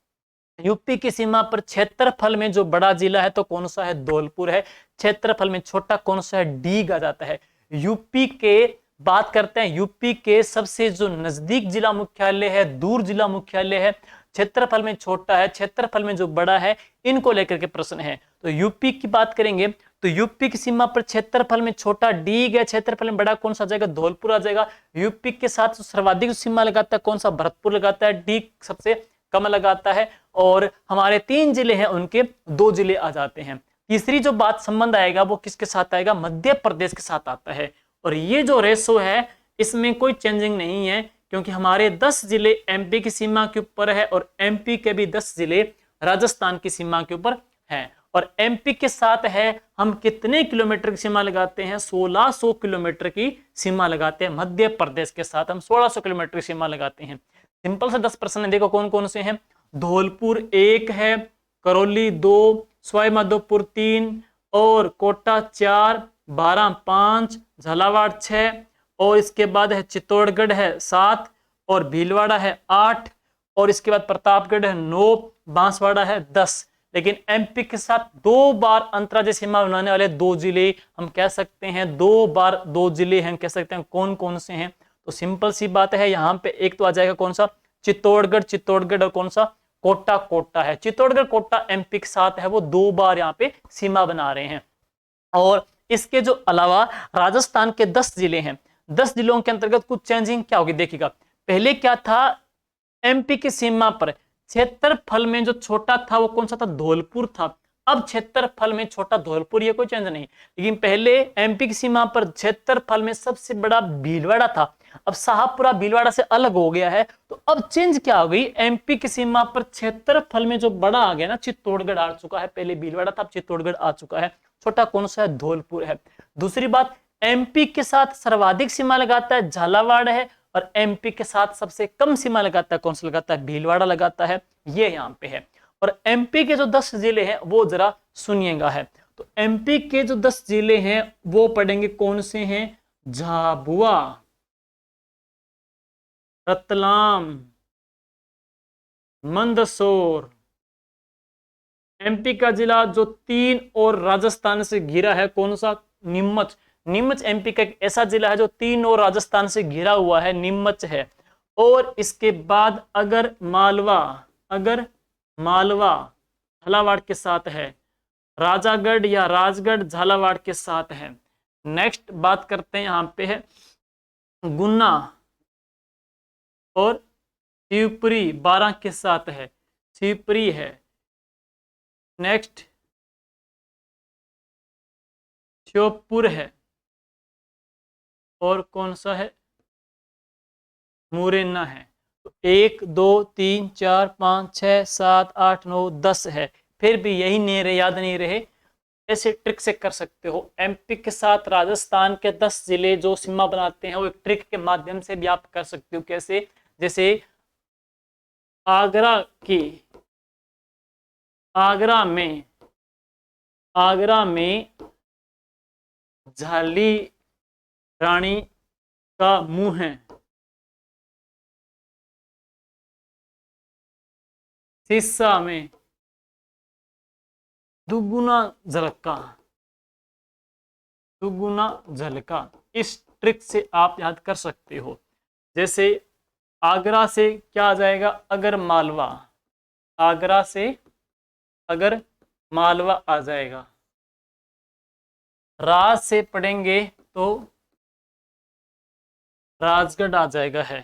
यूपी की सीमा पर क्षेत्रफल में जो बड़ा जिला है तो कौन सा है, धौलपुर है। क्षेत्रफल में छोटा कौन सा है, डीग आ जाता है। यूपी के बात करते हैं, यूपी के सबसे जो नजदीक जिला मुख्यालय है, दूर जिला मुख्यालय है, क्षेत्रफल में छोटा है, क्षेत्रफल में जो बड़ा है, इनको लेकर के प्रश्न है। तो यूपी की बात करेंगे तो यूपी की सीमा पर क्षेत्रफल में छोटा डीग है, क्षेत्रफल में बड़ा कौन सा आ जाएगा, धौलपुर आ जाएगा। यूपी के साथ सर्वाधिक सीमा लगाता है कौन सा, भरतपुर लगाता है, डीग सबसे कम लगाता है। और हमारे 3 जिले हैं उनके 2 जिले आ जाते हैं। तीसरी जो बात संबंध आएगा वो किसके साथ आएगा, मध्य प्रदेश के साथ आता है। और ये जो रेशो है इसमें कोई चेंजिंग नहीं है, क्योंकि हमारे 10 जिले एमपी की सीमा के ऊपर है और एमपी के भी 10 जिले राजस्थान की सीमा के ऊपर हैं। और एमपी के साथ है हम कितने किलोमीटर की सीमा लगाते हैं, 1600 किलोमीटर की सीमा लगाते हैं। मध्य प्रदेश के साथ हम 1600 किलोमीटर की सीमा लगाते हैं। सिंपल से 10 प्रश्न है, देखो कौन कौन से हैं। धौलपुर 1 है, करौली 2, सवाई माधोपुर 3 और कोटा 4, बारां 5, झालावाड़ 6 और इसके बाद है चित्तौड़गढ़ है 7 और भीलवाड़ा है 8 और इसके बाद प्रतापगढ़ है 9, बांसवाड़ा है 10। लेकिन एमपी के साथ 2 बार अंतर्राज्यीय सीमा बनाने वाले 2 जिले हम कह सकते हैं, 2 बार 2 जिले हम कह सकते हैं, कौन कौन से हैं। तो सिंपल सी बात है, यहाँ पे एक तो आ जाएगा कौन सा, चित्तौड़गढ़, चित्तौड़गढ़ और कौन सा, कोटा, कोटा है। चित्तौड़गढ़ कोटा एमपी के साथ है, वो 2 बार यहाँ पे सीमा बना रहे हैं। और इसके जो अलावा राजस्थान के 10 जिले हैं, 10 जिलों के अंतर्गत कुछ चेंजिंग क्या होगी, देखिएगा। पहले क्या था, एमपी की सीमा पर क्षेत्रफल में जो छोटा था वो कौन सा था, धौलपुर था। अब क्षेत्रफल में छोटा धौलपुर, ये कोई चेंज नहीं। लेकिन पहले एमपी की सीमा पर क्षेत्रफल में सबसे बड़ा भीलवाड़ा था, अब शाहपुरा भीलवाड़ा से अलग हो गया है। तो अब चेंज क्या हो गई, एमपी की सीमा पर क्षेत्रफल में जो बड़ा आ गया ना, चित्तौड़गढ़ आ चुका है। पहले भीलवाड़ा था, अब चित्तौड़गढ़ आ चुका है। छोटा कौन सा है, धौलपुर है। दूसरी बात, एमपी के साथ सर्वाधिक सीमा लगाता है झालावाड़ है और एमपी के साथ सबसे कम सीमा लगाता है कौन सा लगाता है, भीलवाड़ा लगाता है। ये यहाँ पे है। और एमपी के जो 10 जिले हैं वो जरा सुनिएगा है। तो एमपी के जो 10 जिले हैं वो पढ़ेंगे कौन से हैं, झाबुआ, रतलाम, मंदसौर। एमपी का जिला जो 3 और राजस्थान से घिरा है कौन सा, नीमच। नीमच एमपी का एक ऐसा जिला है जो 3 और राजस्थान से घिरा हुआ है, नीमच है। और इसके बाद अगर मालवा झालावाड़ के साथ है, राजागढ़ या राजगढ़ झालावाड़ के साथ है। नेक्स्ट बात करते हैं, यहां पे है गुना और शिवपुरी 12 के साथ है, शिवपुरी है। नेक्स्ट श्योपुर है और कौन सा है, मुरैना है। तो 1 2 3 4 5 6 7 8 9 10 है। फिर भी यही नहीं रहे, याद नहीं रहे, ऐसे ट्रिक से कर सकते हो। एमपी के साथ राजस्थान के 10 जिले जो सीमा बनाते हैं वो एक ट्रिक के माध्यम से भी आप कर सकते हो। कैसे, जैसे आगरा में झाली रानी का मुंह है, सिरसा में दुगुना झलका। इस ट्रिक से आप याद कर सकते हो। जैसे आगरा से क्या आ जाएगा, अगर मालवा, आगरा से अगर मालवा आ जाएगा। राज से पढ़ेंगे तो राजगढ़ आ जाएगा है।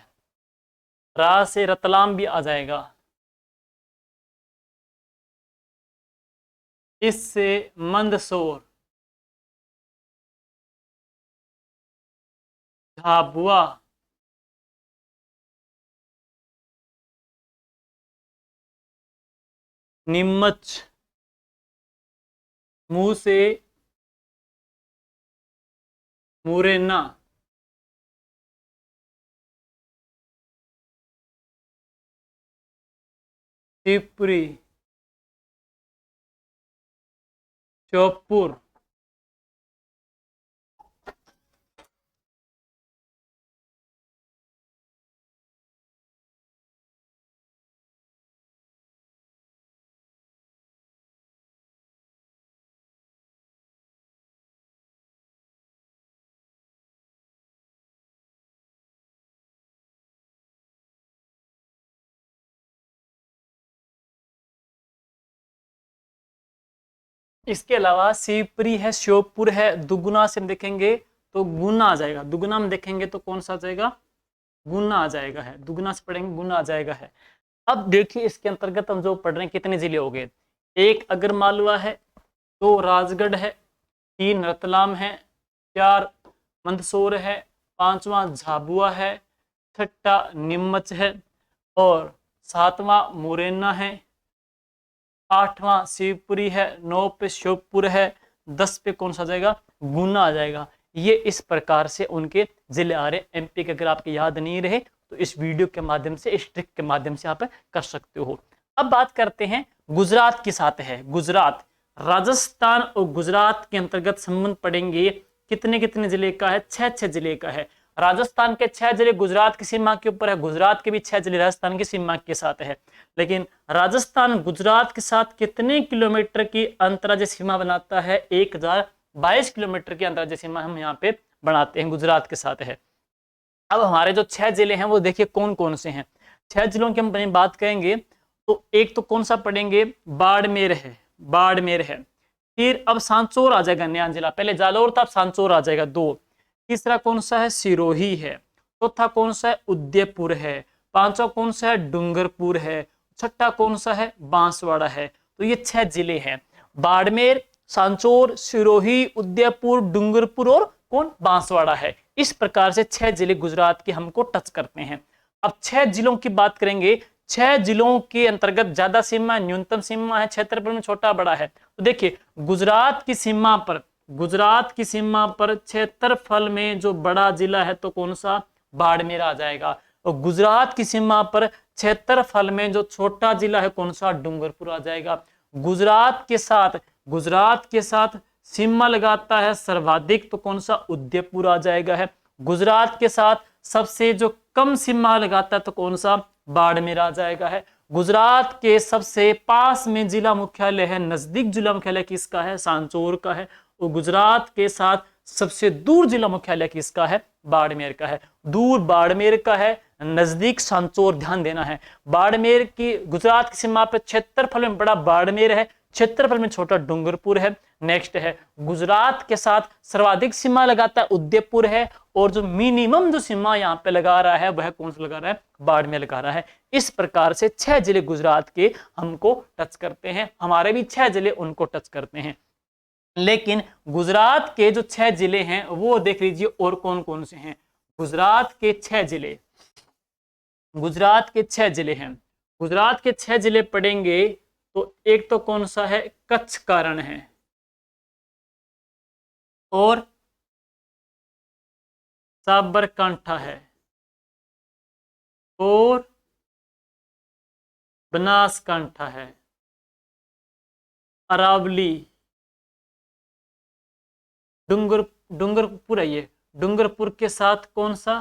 राज से रतलाम भी आ जाएगा। इससे मंदसौर, झाबुआ, नीमच, मुंह से मुरैना, शिवपुरी, श्योपुर, इसके अलावा शिवपुरी है, श्योपुर है, दुगुना से हम देखेंगे तो गुना आ जाएगा, दुगुना में देखेंगे तो कौन सा आ जाएगा, गुना आ जाएगा है, दुगुना से पढ़ेंगे गुना आ जाएगा है। अब देखिए इसके अंतर्गत हम जो पढ़ रहे हैं कितने जिले हो गए, एक अगर मालवा है, दो राजगढ़ है, तीन रतलाम है, चार मंदसौर है, पांचवा झाबुआ है, छठा नीमच है, और सातवां मुरैना है, आठवां शिवपुरी है, 9 पे श्योपुर है, 10 पे कौन सा आ जाएगा, गुना आ जाएगा। ये इस प्रकार से उनके जिले आ रहे एमपी के। अगर आपके याद नहीं रहे तो इस वीडियो के माध्यम से, इस ट्रिक के माध्यम से आप कर सकते हो। अब बात करते हैं गुजरात के साथ है। गुजरात, राजस्थान और गुजरात के अंतर्गत संबंध पड़ेंगे, कितने कितने जिले का है, 6 जिले का है। राजस्थान के 6 जिले गुजरात की सीमा के ऊपर है, गुजरात के भी 6 जिले राजस्थान की सीमा के साथ है। लेकिन राजस्थान गुजरात के साथ कितने किलोमीटर की अंतर्राज्यीय सीमा बनाता है, 1022 किलोमीटर की अंतर्राज्यीय सीमा हम यहाँ पे बनाते हैं, गुजरात के साथ है। अब हमारे जो 6 जिले हैं वो देखिए कौन कौन से हैं। 6 जिलों की हम बात करेंगे तो एक तो कौन सा पढ़ेंगे, बाड़मेर है, बाड़मेर है। फिर अब सांचौर आ जाएगा नया जिला, पहले जालौर था, अब सांचौर आ जाएगा 2। तीसरा कौन सा है, सिरोही है। चौथा कौन सा है, उदयपुर है। पांचवा कौन सा है, डूंगरपुर है। छठा कौन सा है, बांसवाड़ा है। तो ये 6 जिले हैं, बाड़मेर, सांचौर, सिरोही, उदयपुर, डूंगरपुर और कौन, बांसवाड़ा है। इस प्रकार से 6 जिले गुजरात के हमको टच करते हैं। अब 6 जिलों की बात करेंगे, 6 जिलों के अंतर्गत ज्यादा सीमा, न्यूनतम सीमा है, क्षेत्रफल में छोटा बड़ा है। तो देखिए गुजरात की सीमा पर, गुजरात की सीमा पर क्षेत्रफल में जो बड़ा जिला है तो कौन सा, बाड़मेर आ जाएगा। और गुजरात की सीमा पर क्षेत्रफल में जो छोटा जिला है कौन सा, डूंगरपुर आ जाएगा। गुजरात के साथ सीमा लगाता है सर्वाधिक तो कौन सा, उदयपुर आ जाएगा है। गुजरात के साथ सबसे जो कम सीमा लगाता है तो कौन सा, बाड़मेर आ जाएगा है। गुजरात के सबसे पास में जिला मुख्यालय है, नजदीक जिला मुख्यालय किसका है, सांचौर का है। और गुजरात के साथ सबसे दूर जिला मुख्यालय किसका है, बाड़मेर का है। दूर बाड़मेर का है, नजदीक सांचौर, ध्यान देना है। बाड़मेर की, गुजरात की सीमा पर क्षेत्रफल में बड़ा बाड़मेर है, क्षेत्रफल में छोटा डूंगरपुर है। नेक्स्ट है गुजरात के साथ सर्वाधिक सीमा लगाता है उदयपुर है, और जो मिनिमम जो सीमा यहाँ पे लगा रहा है वह कौन सा लगा रहा है, बाड़मेर लगा रहा है। इस प्रकार से 6 जिले गुजरात के हमको टच करते हैं, हमारे भी 6 जिले उनको टच करते हैं। लेकिन गुजरात के जो 6 जिले हैं वो देख लीजिए और कौन कौन से हैं। गुजरात के 6 जिले, गुजरात के 6 जिले हैं। गुजरात के 6 जिले पढ़ेंगे तो एक तो कौन सा है, कच्छ का रण है, और साबरकांठा है, और बनासकांठा है, अरावली, डूंगरपुर है ये, डूंगरपुर के साथ कौन सा,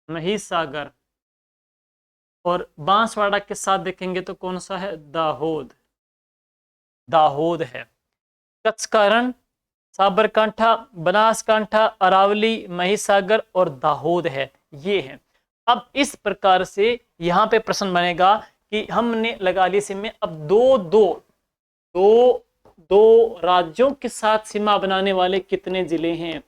महिसागर, और बांसवाड़ा के साथ देखेंगे तो कौन सा है, दाहोद, दाहोद है। कच्छ का रण, साबरकांठा, बनासकांठा, अरावली, महिसागर और दाहोद है, ये है। अब इस प्रकार से यहाँ पे प्रश्न बनेगा कि हमने लगा ली सीमा, अब दो राज्यों के साथ सीमा बनाने वाले कितने जिले हैं,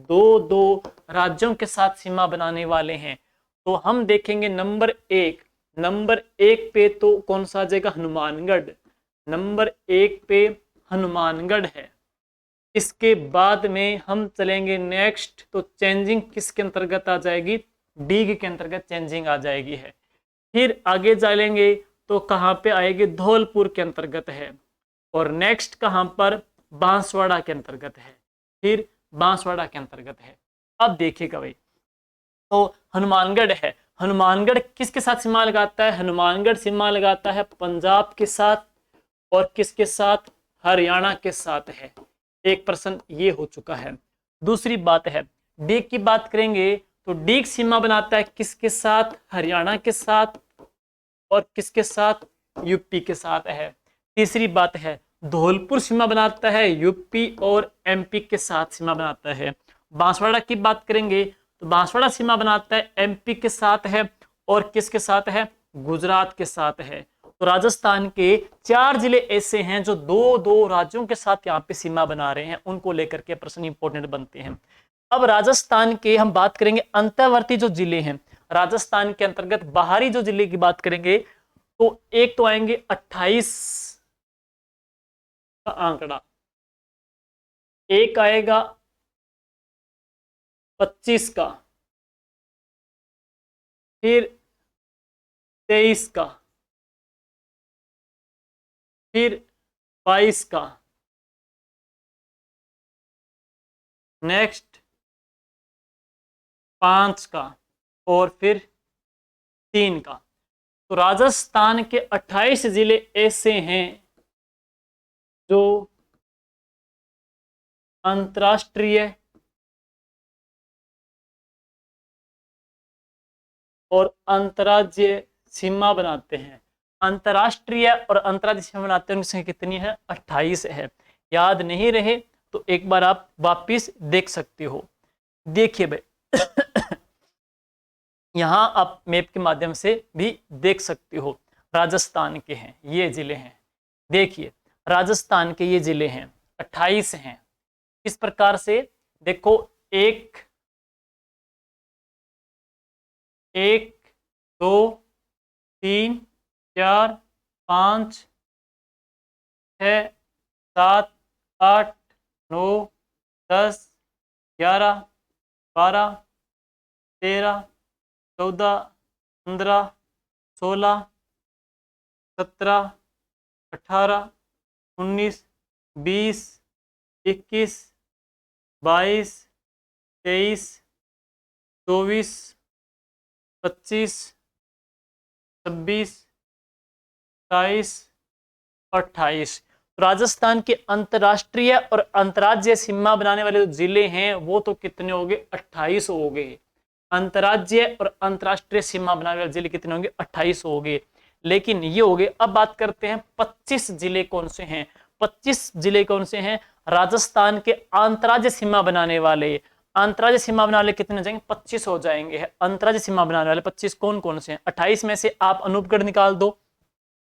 दो राज्यों के साथ सीमा बनाने वाले हैं। तो हम देखेंगे नंबर एक पे तो कौन सा आ जाएगा, हनुमानगढ़। नंबर 1 पे हनुमानगढ़ है। इसके बाद में हम चलेंगे नेक्स्ट, तो चेंजिंग किसके अंतर्गत आ जाएगी, डीग के अंतर्गत चेंजिंग आ जाएगी है। फिर आगे चलेंगे तो कहाँ पे आएगी, धौलपुर के अंतर्गत है। और नेक्स्ट कहाँ पर, बांसवाड़ा के अंतर्गत है। फिर बांसवाड़ा के अंतर्गत है। अब देखिएगा भाई, तो हनुमानगढ़ है, हनुमानगढ़ किसके साथ सीमा लगाता है, हनुमानगढ़ सीमा लगाता है पंजाब के साथ और किसके साथ, हरियाणा के साथ है। एक प्रश्न ये हो चुका है। दूसरी बात है, डीग की बात करेंगे तो डीग सीमा बनाता है किसके साथ, हरियाणा के साथ और किसके साथ, यूपी के साथ है। तीसरी बात है, धौलपुर सीमा बनाता है यूपी और एमपी के साथ सीमा बनाता है। बांसवाड़ा की बात करेंगे तो बांसवाड़ा सीमा बनाता है एमपी के साथ है और किसके साथ है, गुजरात के साथ है। तो राजस्थान के 4 जिले ऐसे हैं जो दो दो राज्यों के साथ यहाँ पे सीमा बना रहे हैं, उनको लेकर के प्रश्न इंपॉर्टेंट बनते हैं। अब राजस्थान के हम बात करेंगे अंतर्वर्ती जो जिले हैं, राजस्थान के अंतर्गत बाहरी जो जिले की बात करेंगे तो एक तो आएंगे 28 का आंकड़ा, एक आएगा 25 का, फिर 23 का, फिर 22 का, नेक्स्ट 5 का और फिर 3 का। तो राजस्थान के 28 जिले ऐसे हैं जो अंतर्राष्ट्रीय और अंतर्राज्यीय सीमा बनाते हैं। अंतर्राष्ट्रीय और अंतर्राज्यीय सीमा बनाते हैं, उनकी संख्या कितनी है, 28 है। याद नहीं रहे तो एक बार आप वापिस देख सकते हो। देखिए भाई यहां आप मैप के माध्यम से भी देख सकते हो, राजस्थान के हैं ये जिले हैं। देखिए राजस्थान के ये जिले हैं 28 हैं। इस प्रकार से देखो, 1 2 3 4 5 6 7 8 9 10 11 12 13 14 15 16 17 18 19 20 21 22 23 24 25 26 27 28। राजस्थान के अंतर्राष्ट्रीय और अंतर्राज्यीय सीमा बनाने वाले जो जिले हैं वो तो कितने हो गए, 28 हो गए। अंतर्राज्यीय और अंतर्राष्ट्रीय सीमा बनाने वाले जिले कितने होंगे, 28 हो गए। लेकिन ये हो गए। अब बात करते हैं 25 जिले कौन से हैं। 25 जिले कौन से हैं, राजस्थान के अंतर्राज्यीय सीमा बनाने वाले। अंतर्राज्यीय सीमा बनाने वाले कितने हो जाएंगे, 25 हो जाएंगे। अंतर्राज्यीय सीमा बनाने वाले 25 कौन कौन से हैं, 28 में से आप अनूपगढ़ निकाल दो,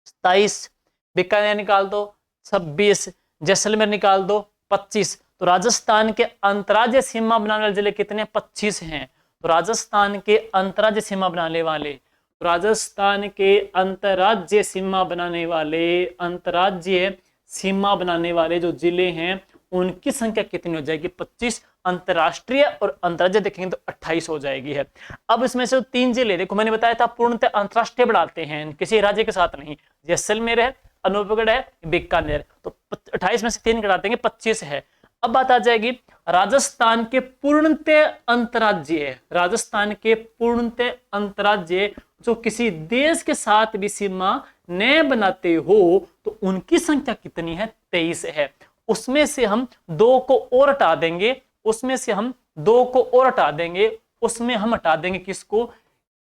27 बीकानेर निकाल दो, 26 जैसलमेर निकाल दो, 25। तो राजस्थान के अंतर्राज्यीय सीमा बनाने वाले जिले कितने, 25 हैं। तो राजस्थान के अंतर्राज्यीय सीमा बनाने वाले, राजस्थान के अंतर्राज्यीय सीमा बनाने वाले, अंतर्राज्यीय सीमा बनाने वाले जो जिले हैं उनकी संख्या कितनी हो जाएगी, 25। अंतर्राष्ट्रीय और अंतर्राज्यीय देखेंगे तो 28 हो जाएगी है। अब इसमें से 3 जिले देखो, मैंने बताया था पूर्णतः अंतर्राष्ट्रीय बढ़ाते हैं, किसी राज्य के साथ नहीं। जैसलमेर है, अनूपगढ़ है, बीकानेर, तो 28 में से 3 घटा देंगे, 25 है। अब बात आ जाएगी राजस्थान के पूर्णतः अंतर्राज्यीय, राजस्थान के पूर्णतः अंतर्राज्यीय जो किसी देश के साथ भी सीमा न बनाते हो तो उनकी संख्या कितनी है, 23 है। उसमें से हम 2 को और हटा देंगे, उसमें से हम 2 को और हटा देंगे, उसमें हम हटा देंगे किसको,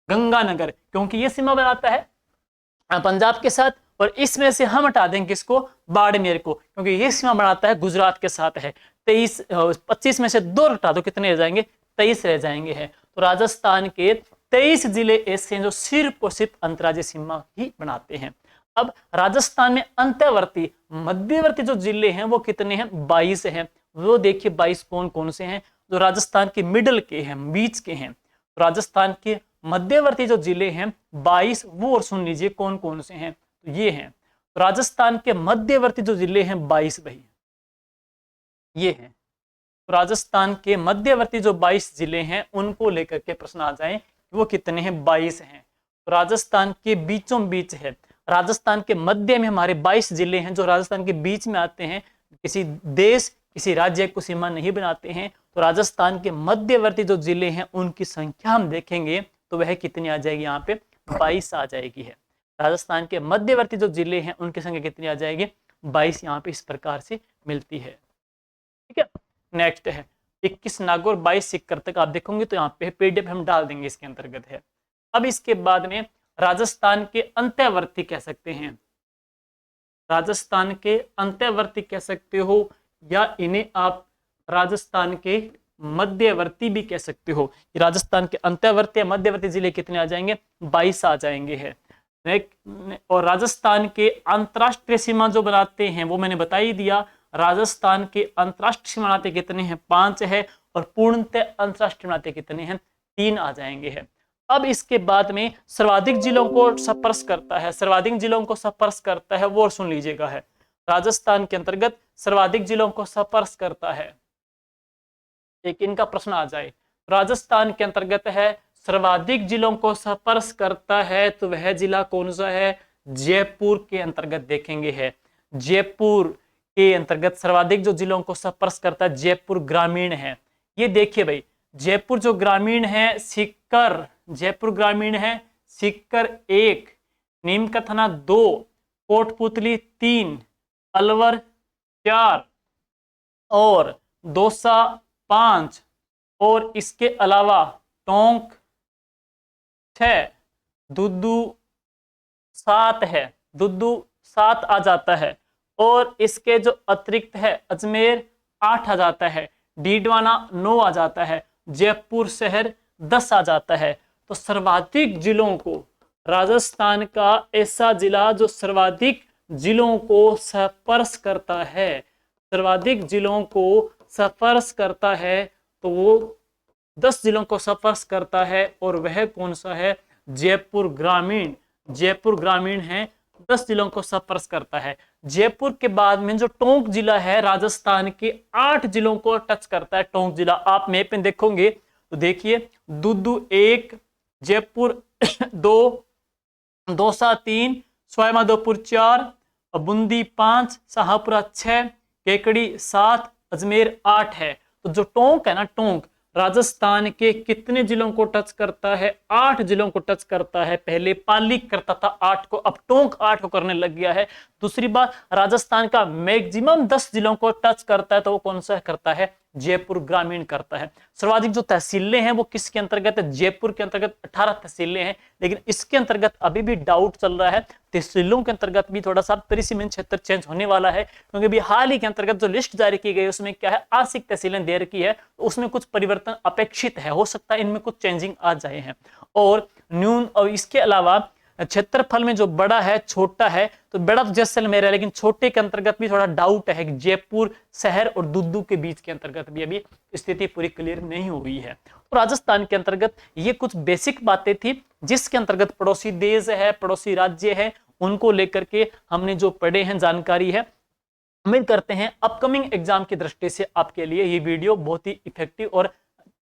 गंगानगर, क्योंकि ये सीमा बनाता है पंजाब के साथ। और इसमें से हम हटा देंगे किसको, बाड़मेर को, क्योंकि ये सीमा बनाता है गुजरात के साथ है। 25 में से 2 हटा दो, कितने रह जाएंगे, 23 रह जाएंगे है। तो राजस्थान के 23 जिले ऐसे हैं जो सिर्फ और सिर्फ अंतर्राज्यीय सीमा ही बनाते हैं। अब राजस्थान में अंतर्वर्ती मध्यवर्ती जो जिले हैं वो कितने हैं, 22 हैं। वो देखिए 22 कौन कौन से हैं, जो राजस्थान के मिडल के हैं, बीच के हैं। राजस्थान के मध्यवर्ती जो जिले हैं 22, वो और सुन लीजिए कौन कौन से हैं, तो ये हैं। राजस्थान के मध्यवर्ती जो जिले हैं 22 भाई, ये हैं। तो राजस्थान के मध्यवर्ती जो 22 जिले हैं उनको लेकर के प्रश्न आ जाए कि वो कितने हैं, 22 हैं। तो राजस्थान के बीचों बीच है, राजस्थान के मध्य में हमारे 22 जिले हैं जो राजस्थान के बीच में आते हैं, किसी देश किसी राज्य को सीमा नहीं बनाते हैं। तो राजस्थान के मध्यवर्ती जो जिले हैं उनकी संख्या हम देखेंगे तो वह कितनी आ जाएगी, यहाँ पे 22 आ जाएगी है। राजस्थान के मध्यवर्ती जो जिले हैं उनकी संख्या कितनी आ जाएगी, 22 यहाँ पे इस प्रकार से मिलती है। ठीक है, नेक्स्ट है 21 नागौर 22 सीकर तक आप देखोगे तो यहाँ पे पीडीएफ हम डाल देंगे, इसके अंतर्गत है। अब इसके बाद में राजस्थान के अंत्यवर्ती कह सकते हैं, राजस्थान के अंत्यवर्ती कह सकते हो, या इन्हें आप राजस्थान के मध्यवर्ती भी कह सकते हो। राजस्थान के अंत्यवर्ती मध्यवर्ती जिले कितने आ जाएंगे, 22 आ जाएंगे है। और राजस्थान के अंतरराष्ट्रीय सीमा जो बनाते हैं वो मैंने बता ही दिया, राजस्थान के अंतरराष्ट्रीय सीमा बनाते कितने हैं, 5 है। और पूर्णतः अंतरराष्ट्रीय बनाते कितने हैं, 3 आ जाएंगे है। अब इसके बाद में सर्वाधिक जिलों को स्पर्श करता है, सर्वाधिक जिलों को स्पर्श करता है वो सुन लीजिएगा है। राजस्थान के अंतर्गत सर्वाधिक जिलों को स्पर्श करता है, एक इनका प्रश्न आ जाए, राजस्थान के अंतर्गत है सर्वाधिक जिलों को स्पर्श करता है तो वह जिला कौन सा है, जयपुर के अंतर्गत देखेंगे है। जयपुर के अंतर्गत सर्वाधिक जो जिलों को स्पर्श करता है जयपुर ग्रामीण है। ये देखिए भाई, जयपुर जो ग्रामीण है सीकर, जयपुर ग्रामीण है सीकर 1, नीमकाथाना 2, कोटपुतली 3, अलवर 4 और दौसा 5 और इसके अलावा टोंक 6, दुद्दू 7 है, दुद्दू 7 आ जाता है। और इसके जो अतिरिक्त है अजमेर 8 आ जाता है, डीडवाना 9 आ जाता है, जयपुर शहर 10 आ जाता है। तो सर्वाधिक जिलों को, राजस्थान का ऐसा जिला जो सर्वाधिक जिलों को स्पर्श करता है, सर्वाधिक जिलों को स्पर्श करता है तो वो 10 जिलों को स्पर्श करता है और वह कौन सा है, जयपुर ग्रामीण। जयपुर ग्रामीण है, 10 जिलों को स्पर्श करता है। जयपुर के बाद में जो टोंक जिला है राजस्थान के 8 जिलों को टच करता है। टोंक जिला आप मैप में देखोगे तो देखिए, दुद्दू 1, जयपुर 2, दौसा 3, सवाईमाधोपुर 4, बूंदी 5, शाहपुरा 6, केकड़ी 7, अजमेर 8 है। तो जो टोंक है ना, टोंक राजस्थान के कितने जिलों को टच करता है, 8 जिलों को टच करता है। पहले पाली करता था 8 को, अब टोंक 8 को करने लग गया है। दूसरी बात, राजस्थान का मैक्सिमम 10 जिलों को टच करता है तो वो कौन सा करता है, जयपुर ग्रामीण करता है। सर्वाधिक जो तहसीलें हैं वो किसके अंतर्गत है, जयपुर के अंतर्गत 18 तहसीलें हैं। लेकिन इसके अंतर्गत अभी भी डाउट चल रहा है, तहसीलों के अंतर्गत भी थोड़ा सा परिसीमन क्षेत्र चेंज होने वाला है, क्योंकि अभी हाल ही के अंतर्गत जो लिस्ट जारी की गई उसमें क्या है, आंशिक तहसीलें दे रखी है, उसमें कुछ परिवर्तन अपेक्षित है, हो सकता है इनमें कुछ चेंजिंग आ जाए हैं। और इसके अलावा क्षेत्रफल में जो बड़ा है छोटा है, तो बड़ा तो जैसलमेर है, लेकिन छोटे के अंतर्गत भी थोड़ा डाउट है कि जयपुर शहर और दुद्दू के बीच के अंतर्गत भी अभी स्थिति पूरी क्लियर नहीं हुई है। तो राजस्थान के अंतर्गत ये कुछ बेसिक बातें थी जिसके अंतर्गत पड़ोसी देश है, पड़ोसी राज्य है, उनको लेकर के हमने जो पढ़े हैं जानकारी है। उम्मीद करते हैं अपकमिंग एग्जाम की दृष्टि से आपके लिए ये वीडियो बहुत ही इफेक्टिव और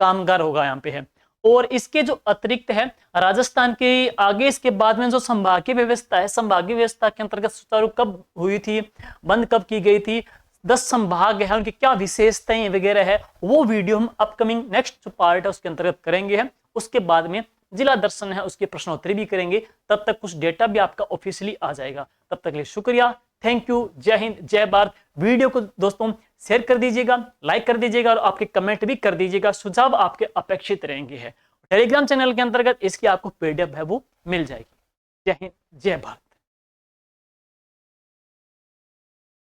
कामगार होगा यहाँ पे है। और इसके जो अतिरिक्त है राजस्थान के आगे इसके बाद में जो संभागीय व्यवस्था है, संभागीय व्यवस्था के अंतर्गत सुचारू कब हुई थी, बंद कब की गई थी, 10 संभाग है उनकी क्या विशेषताएं वगैरह है, वो वीडियो हम अपकमिंग नेक्स्ट जो पार्ट है उसके अंतर्गत करेंगे हैं। उसके बाद में जिला दर्शन है उसकी प्रश्नोत्तरी भी करेंगे, तब तक कुछ डेटा भी आपका ऑफिशियली आ जाएगा। तब तक के लिए शुक्रिया, थैंक यू, जय हिंद, जय भारत। वीडियो को दोस्तों शेयर कर दीजिएगा, लाइक कर दीजिएगा और आपके कमेंट भी कर दीजिएगा, सुझाव आपके अपेक्षित रहेंगे है। टेलीग्राम चैनल के अंतर्गत इसकी आपको पीडीएफ है वो मिल जाएगी। जय हिंद, जय भारत।